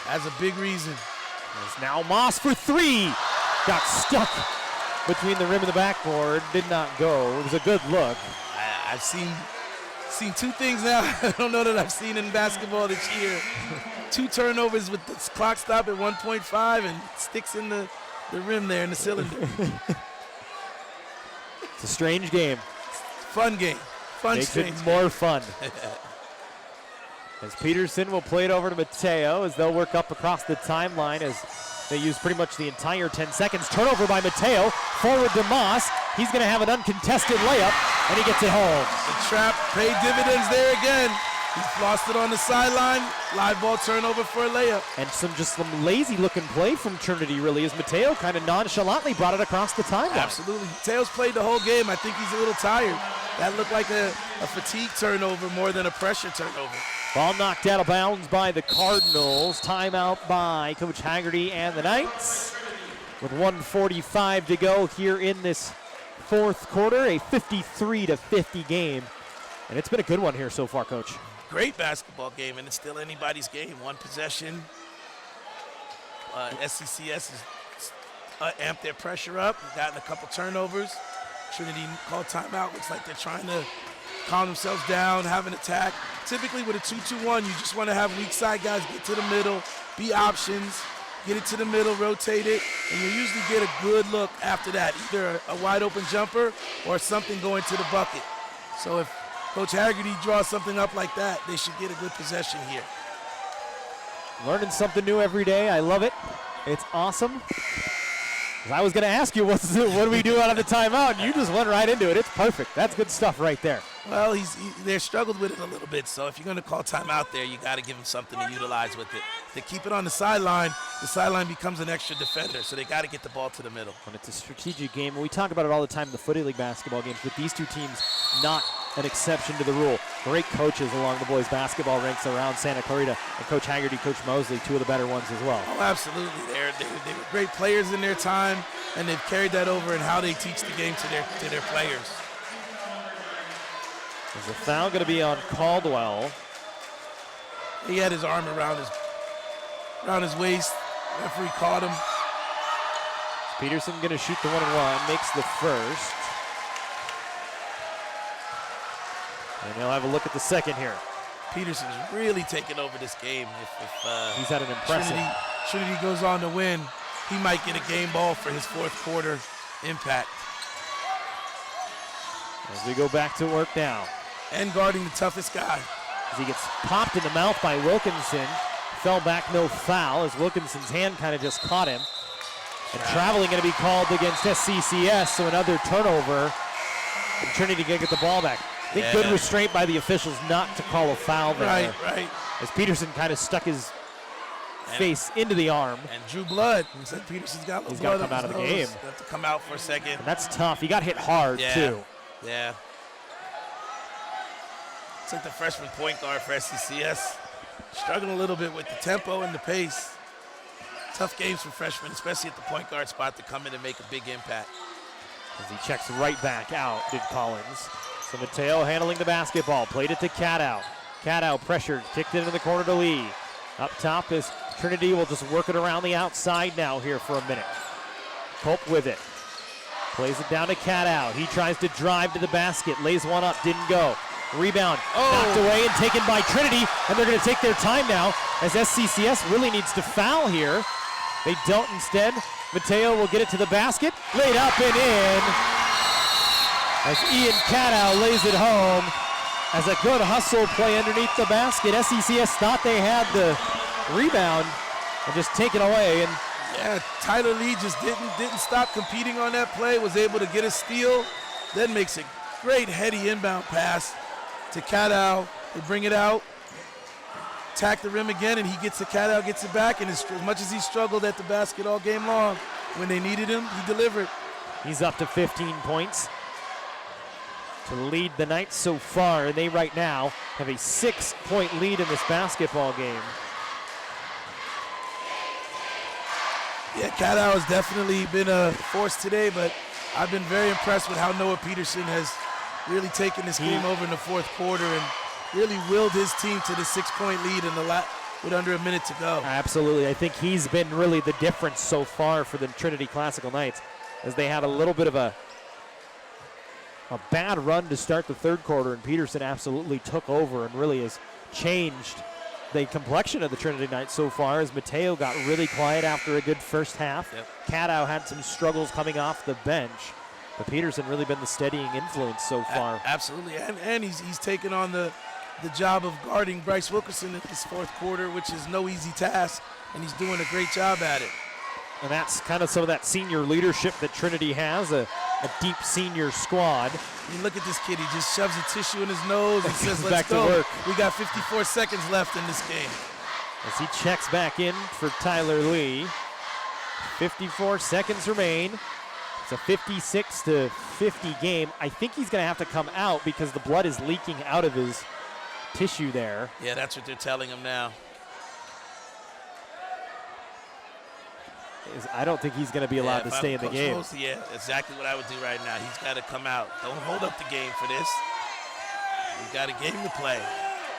[SPEAKER 2] as a big reason.
[SPEAKER 1] There's now Moss for 3. Got stuck between the rim and the backboard. Did not go. It was a good look.
[SPEAKER 2] I've seen 2 things now I don't know that I've seen in basketball this year. 2 turnovers with the clock stop at 1.5 and sticks in the rim there in the cylinder.
[SPEAKER 1] It's a strange game.
[SPEAKER 2] Fun game.
[SPEAKER 1] Makes it more fun. As Peterson will play it over to Mateo as they'll work up across the timeline as they use pretty much the entire 10 seconds. Turnover by Mateo. Forward to Moss. He's going to have an uncontested layup, and he gets it home.
[SPEAKER 2] The trap paid dividends there again. He lost it on the sideline. Live ball turnover for a layup.
[SPEAKER 1] And some lazy-looking play from Trinity, really, as Mateo kind of nonchalantly brought it across the timeline.
[SPEAKER 2] Absolutely. Mateo's played the whole game. I think he's a little tired. That looked like a fatigue turnover more than a pressure turnover.
[SPEAKER 1] Ball knocked out of bounds by the Cardinals. Timeout by Coach Haggerty and the Knights. With 1:45 to go here in this fourth quarter, a 53-50 game. And it's been a good one here so far, Coach.
[SPEAKER 3] Great basketball game, and it's still anybody's game. 1 possession. SCCS has amped their pressure up. Gotten a couple turnovers. Trinity called timeout. Looks like they're trying to calm themselves down, have an attack. Typically with a 2-2-1, you just want to have weak side guys get to the middle, be options, get it to the middle, rotate it, and you usually get a good look after that, either a wide open jumper or something going to the bucket. So if Coach Haggerty draws something up like that, they should get a good possession here.
[SPEAKER 1] Learning something new every day. I love it. It's awesome. I was going to ask you, what do we do out of the timeout? And you just went right into it. It's perfect. That's good stuff right there.
[SPEAKER 3] Well, they struggled with it a little bit, so if you're going to call timeout there, you got to give them something to utilize with it.
[SPEAKER 2] They keep it on the sideline becomes an extra defender, so they got to get the ball to the middle.
[SPEAKER 1] And it's a strategic game. We talk about it all the time in the Footy League basketball games, with these two teams not an exception to the rule. Great coaches along the boys basketball ranks around Santa Clarita, and Coach Haggerty, Coach Mosley, two of the better ones as well.
[SPEAKER 2] Oh, absolutely. They were great players in their time, and they've carried that over in how they teach the game to their players.
[SPEAKER 1] There's a foul going to be on Caldwell.
[SPEAKER 2] He had his arm around his waist. Referee caught him.
[SPEAKER 1] Peterson going to shoot the 1-and-1, makes the first. And he'll have a look at the second here.
[SPEAKER 3] Peterson's really taken over this game. If
[SPEAKER 1] he's had an impressive.
[SPEAKER 2] Trinity goes on to win, he might get a game ball for his fourth quarter impact.
[SPEAKER 1] As we go back to work now.
[SPEAKER 2] And guarding the toughest guy.
[SPEAKER 1] As he gets popped in the mouth by Wilkinson. Fell back, no foul, as Wilkinson's hand kind of just caught him. And traveling going to be called against SCCS, so another turnover. And Trinity going to get the ball back. I think good restraint by the officials not to call a foul there.
[SPEAKER 2] Right.
[SPEAKER 1] As Peterson kind of stuck his face into the arm.
[SPEAKER 2] And drew blood. He said Peterson's got
[SPEAKER 1] He's got to come out of the game.
[SPEAKER 3] Have to come out for a second.
[SPEAKER 1] And that's tough. He got hit hard, too.
[SPEAKER 3] Yeah. It's like the freshman point guard for SCCS.
[SPEAKER 2] Struggling a little bit with the tempo and the pace. Tough games for freshmen, especially at the point guard spot, to come in and make a big impact.
[SPEAKER 1] As he checks right back out, did Collins. So Mateo handling the basketball, played it to Cadow. Cadow pressured, kicked it into the corner to Lee. Up top is Trinity will just work it around the outside now here for a minute. Cope with it. Plays it down to Cadow. He tries to drive to the basket, lays one up, didn't go. Rebound knocked away and taken by Trinity, and they're going to take their time now as SCCS really needs to foul here. They don't instead. Mateo will get it to the basket, laid up and in. As Ian Cadow lays it home as a good hustle play underneath the basket. SCCS thought they had the rebound and just take it away. And
[SPEAKER 2] yeah, Tyler Lee just didn't stop competing on that play, was able to get a steal, then makes a great heady inbound pass to Cadow. They bring it out, attack the rim again, and he gets the Cadow, gets it back, and as much as he struggled at the basket all game long, when they needed him, he delivered.
[SPEAKER 1] He's up to 15 points to lead the night so far, and they right now have a 6-point lead in this basketball game.
[SPEAKER 2] Yeah, Cadow has definitely been a force today, but I've been very impressed with how Noah Peterson has really taken this game over in the fourth quarter and really willed his team to the 6-point lead in with under a minute to go.
[SPEAKER 1] Absolutely. I think he's been really the difference so far for the Trinity Classical Knights, as they had a little bit of a bad run to start the third quarter, and Peterson absolutely took over and really has changed the complexion of the Trinity Knights so far, as Mateo got really quiet after a good first half. Cadow had some struggles coming off the bench, but Peterson really been the steadying influence so far.
[SPEAKER 2] Absolutely, and he's taken on the job of guarding Bryce Wilkerson in this fourth quarter, which is no easy task, and he's doing a great job at it.
[SPEAKER 1] And that's kind of some of that senior leadership that Trinity has, a deep senior squad.
[SPEAKER 2] I mean, look at this kid. He just shoves a tissue in his nose and says, let's
[SPEAKER 1] back
[SPEAKER 2] go.
[SPEAKER 1] to work.
[SPEAKER 2] We got 54 seconds left in this game.
[SPEAKER 1] As he checks back in for Tyler Lee. 54 seconds remain. It's a 56-50 game. I think he's going to have to come out because the blood is leaking out of his tissue there.
[SPEAKER 3] Yeah, that's what they're telling him now.
[SPEAKER 1] I don't think he's going to be allowed to stay in the game.
[SPEAKER 3] Yeah, exactly what I would do right now. He's got to come out. Don't hold up the game for this. You've got a game to play.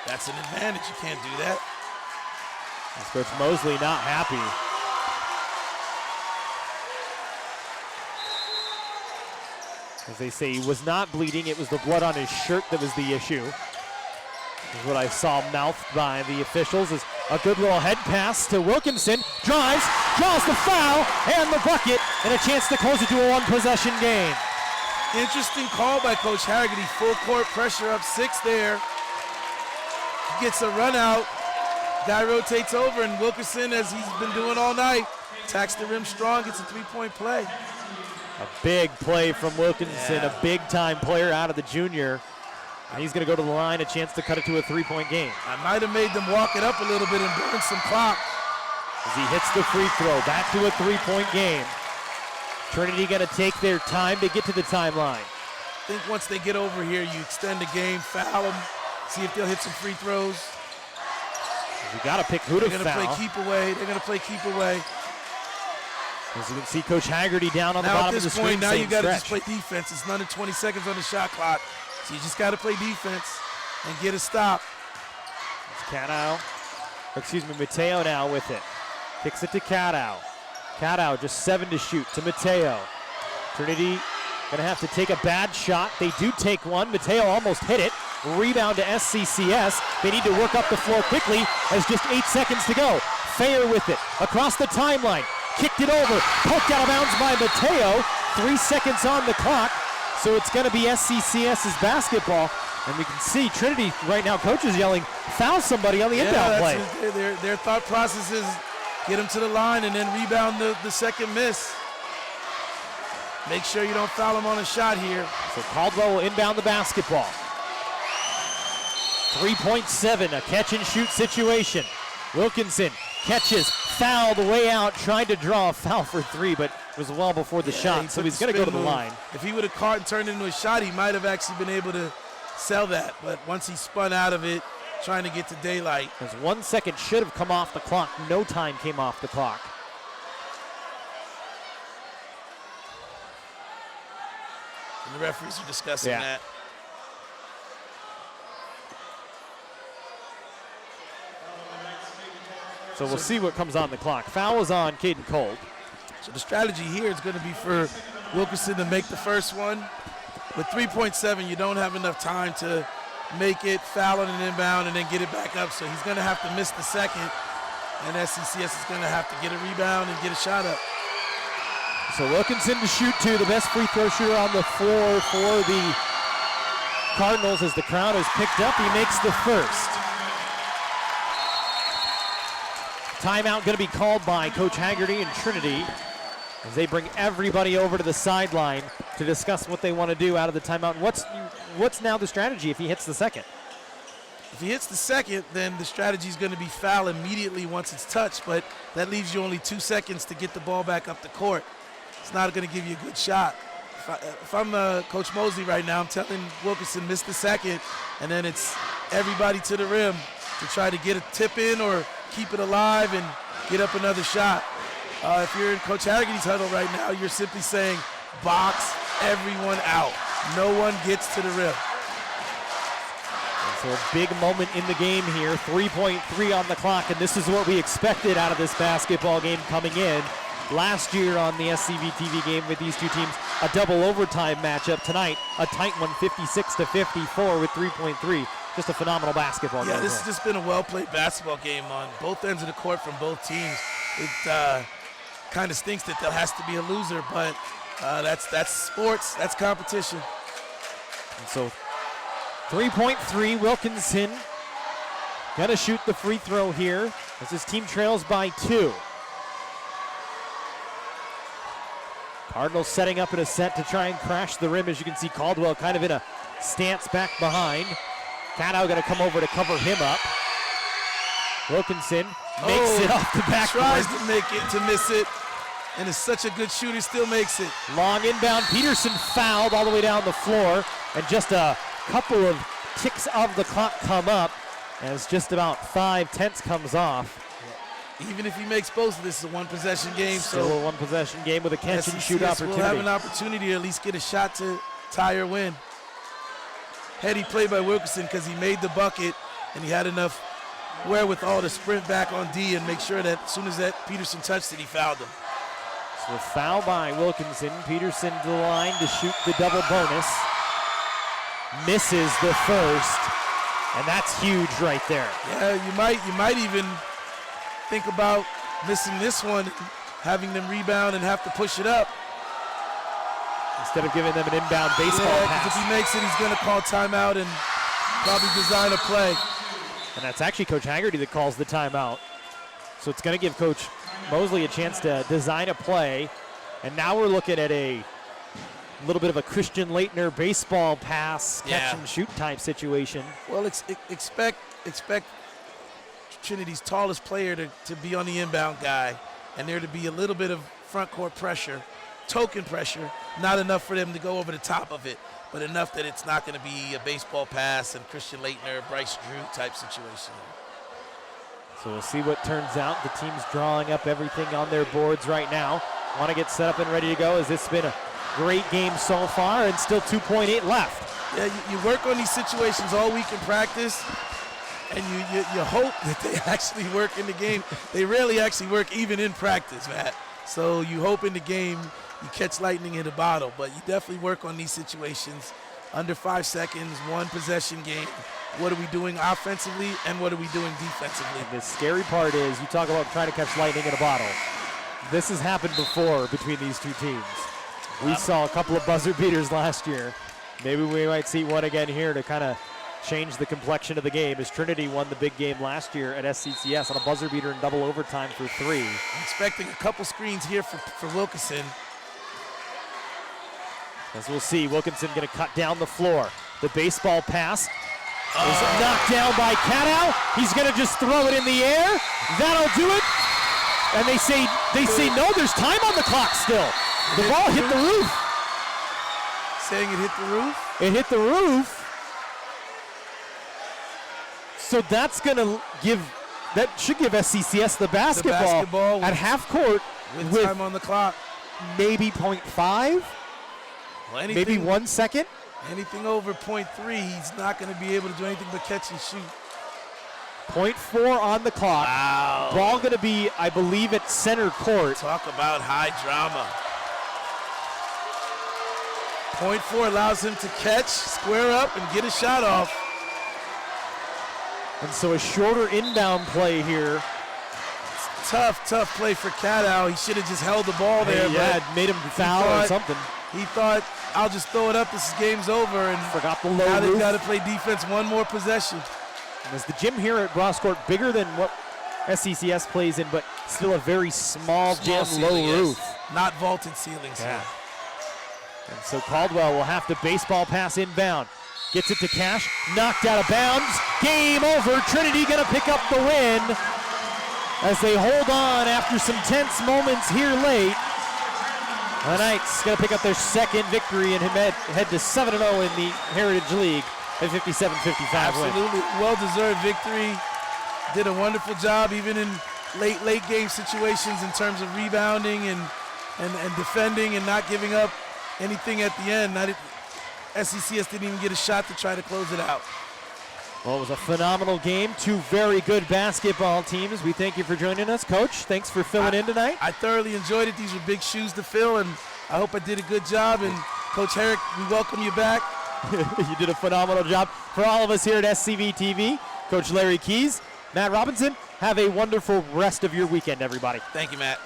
[SPEAKER 3] That's an advantage. You can't do that.
[SPEAKER 1] As Coach Mosley not happy. As they say, he was not bleeding. It was the blood on his shirt that was the issue. Is what I saw mouthed by the officials. Is a good little head pass to Wilkinson. Drives, draws the foul, and the bucket, and a chance to close it to a one-possession game.
[SPEAKER 2] Interesting call by Coach Haggerty. Full court pressure up 6 there. Gets a run out. Guy rotates over, and Wilkinson, as he's been doing all night, attacks the rim strong, gets a 3-point play.
[SPEAKER 1] A big play from Wilkinson, a big-time player out of the junior. And he's going to go to the line, a chance to cut it to a 3-point game.
[SPEAKER 2] I might have made them walk it up a little bit and burn some clock.
[SPEAKER 1] As he hits the free throw, back to a 3-point game. Trinity going to take their time to get to the timeline.
[SPEAKER 2] think once they get over here, you extend the game, foul them, see if they'll hit some free throws.
[SPEAKER 1] You got to pick who to
[SPEAKER 2] They're
[SPEAKER 1] foul.
[SPEAKER 2] going to play keep away. They're going to play keep away.
[SPEAKER 1] As you can see, Coach Haggerty down on the
[SPEAKER 2] Now
[SPEAKER 1] bottom
[SPEAKER 2] at
[SPEAKER 1] of the
[SPEAKER 2] this point,
[SPEAKER 1] screen.
[SPEAKER 2] now you got to just
[SPEAKER 1] stretch.
[SPEAKER 2] play defense. It's none of 20 seconds on the shot clock. So you just got to play defense and get a stop.
[SPEAKER 1] Mateo now with it. Kicks it to Caddow. Caddow just 7 to shoot to Mateo. Trinity gonna have to take a bad shot. They do take one. Mateo almost hit it. Rebound to SCCS. They need to work up the floor quickly as just 8 seconds to go. Fair with it. Across the timeline. Kicked it over. Poked out of bounds by Mateo. 3 seconds on the clock. So it's gonna be SCCS's basketball. And we can see Trinity right now, coach is yelling, foul somebody on the inbound play.
[SPEAKER 2] Their thought process is get them to the line and then rebound the second miss. Make sure you don't foul them on a shot here.
[SPEAKER 1] So Caldwell will inbound the basketball. 3.7, a catch and shoot situation. Wilkinson catches, fouled way out, tried to draw a foul for 3, but was well before the shot, so he's gonna go to the line.
[SPEAKER 2] If he would have caught and turned into a shot, he might have actually been able to sell that, but once he spun out of it, trying to get to daylight.
[SPEAKER 1] As 1 second should have come off the clock, no time came off the clock.
[SPEAKER 3] And the referees are discussing that.
[SPEAKER 1] So we'll see what comes on the clock. Foul is on Caden Colt.
[SPEAKER 2] So the strategy here is going to be for Wilkinson to make the first one. With 3.7, you don't have enough time to make it, foul on an inbound, and then get it back up. So he's going to have to miss the second, and SCCS is going to have to get a rebound and get a shot up.
[SPEAKER 1] So Wilkinson to shoot 2, the best free throw shooter on the floor for the Cardinals as the crowd has picked up. He makes the first. Timeout going to be called by Coach Haggerty and Trinity as they bring everybody over to the sideline to discuss what they want to do out of the timeout. What's now the strategy if he hits the second?
[SPEAKER 2] If he hits the second, then the strategy is going to be foul immediately once it's touched, but that leaves you only 2 seconds to get the ball back up the court. It's not going to give you a good shot. If I'm Coach Mosley right now, I'm telling Wilkinson miss the second, and then it's everybody to the rim to try to get a tip in or keep it alive and get up another shot. If you're in Coach Haggerty's huddle right now, you're simply saying box everyone out. No one gets to the rim.
[SPEAKER 1] So a big moment in the game here, 3.3 on the clock, and this is what we expected out of this basketball game coming in. Last year on the SCV TV game with these two teams, a double overtime matchup. Tonight, a tight one, 56-54 with 3.3. Just a phenomenal basketball game.
[SPEAKER 2] Yeah, this has just been a well-played basketball game on both ends of the court from both teams. It kind of stinks that there has to be a loser, but that's sports, that's competition.
[SPEAKER 1] And so 3.3, Wilkinson gonna shoot the free throw here as his team trails by 2. Cardinals setting up in a set to try and crash the rim. As you can see, Caldwell kind of in a stance back behind. Caddow gonna come over to cover him up. Wilkinson makes it off the backboard.
[SPEAKER 2] Tries to make it, to miss it, and is such a good shooter, still makes it.
[SPEAKER 1] Long inbound, Peterson fouled all the way down the floor, and just a couple of ticks of the clock come up as just about 5/10 comes off.
[SPEAKER 2] Even if he makes both of this, is a one-possession game.
[SPEAKER 1] Still
[SPEAKER 2] so
[SPEAKER 1] a one-possession game with a catch and shoot opportunity.
[SPEAKER 2] We'll have an opportunity to at least get a shot to tie or win. Heady play by Wilkinson because he made the bucket and he had enough wherewithal to sprint back on D and make sure that as soon as that Peterson touched it, he fouled him.
[SPEAKER 1] So foul by Wilkinson. Peterson to the line to shoot the double bonus. Misses the first, and that's huge right there.
[SPEAKER 2] Yeah, you might even think about missing this one, having them rebound and have to push it up.
[SPEAKER 1] Instead of giving them an inbound baseball pass.
[SPEAKER 2] If he makes it, he's going to call timeout and probably design a play.
[SPEAKER 1] And that's actually Coach Haggerty that calls the timeout. So it's going to give Coach Mosley a chance to design a play. And now we're looking at a little bit of a Christian Leitner baseball pass, catch and shoot type situation.
[SPEAKER 2] Well, expect Trinity's tallest player to be on the inbound guy, and there to be a little bit of front court pressure token pressure, not enough for them to go over the top of it, but enough that it's not going to be a baseball pass and Christian Leitner, Bryce Drew type situation.
[SPEAKER 1] So we'll see what turns out. The team's drawing up everything on their boards right now. Want to get set up and ready to go, as this has been a great game so far and still 2.8 left.
[SPEAKER 2] Yeah, you work on these situations all week in practice, and you hope that they actually work in the game. They rarely actually work even in practice, Matt. So you hope in the game you catch lightning in a bottle, but you definitely work on these situations. Under 5 seconds, one possession game. What are we doing offensively and what are we doing defensively?
[SPEAKER 1] And the scary part is you talk about trying to catch lightning in a bottle. This has happened before between these two teams. We saw a couple of buzzer beaters last year. Maybe we might see one again here to kind of change the complexion of the game, as Trinity won the big game last year at SCCS on a buzzer beater in double overtime for 3.
[SPEAKER 2] I'm expecting a couple screens here for Wilkinson.
[SPEAKER 1] As we'll see, Wilkinson going to cut down the floor. The baseball pass is knocked down by Cadow. He's going to just throw it in the air. That'll do it. And they say no, there's time on the clock still. The ball hit the roof.
[SPEAKER 2] Saying it hit the roof?
[SPEAKER 1] It hit the roof. So that should give SCCS the basketball at half court
[SPEAKER 2] with time on the clock.
[SPEAKER 1] Maybe 0.5, maybe 1 second.
[SPEAKER 2] Anything over 0.3, he's not going to be able to do anything but catch and shoot.
[SPEAKER 1] 0.4 on the clock.
[SPEAKER 3] Wow.
[SPEAKER 1] Ball going to be, I believe, at center court.
[SPEAKER 3] Talk about high drama.
[SPEAKER 2] 0.4 allows him to catch, square up, and get a shot off.
[SPEAKER 1] And so a shorter inbound play here.
[SPEAKER 2] Tough play for Cadow. He should have just held the ball there.
[SPEAKER 1] Yeah, made him foul or something.
[SPEAKER 2] He thought, I'll just throw it up, this game's over. And
[SPEAKER 1] forgot the low
[SPEAKER 2] now
[SPEAKER 1] roof.
[SPEAKER 2] they've got to play defense one more possession.
[SPEAKER 1] And is the gym here at Ross Court bigger than what SCCS plays in, but still a very small gym, low roof.
[SPEAKER 2] Not vaulted ceilings.
[SPEAKER 1] Yeah. And so Caldwell will have to baseball pass inbound. Gets it to Cash, knocked out of bounds. Game over. Trinity going to pick up the win as they hold on after some tense moments here late. The Knights going to pick up their second victory and head to 7-0 in the Heritage League. A 57-55 win.
[SPEAKER 2] Absolutely, well-deserved victory. Did a wonderful job even in late game situations in terms of rebounding and defending and not giving up anything at the end. SCCS didn't even get a shot to try to close it out.
[SPEAKER 1] Well, it was a phenomenal game. 2 very good basketball teams. We thank you for joining us. Coach, thanks for filling in tonight.
[SPEAKER 2] I thoroughly enjoyed it. These were big shoes to fill, and I hope I did a good job. And Coach Herrick, we welcome you back.
[SPEAKER 1] You did a phenomenal job. For all of us here at SCV TV, Coach Larry Keys, Matt Robinson, have a wonderful rest of your weekend, everybody.
[SPEAKER 3] Thank you, Matt.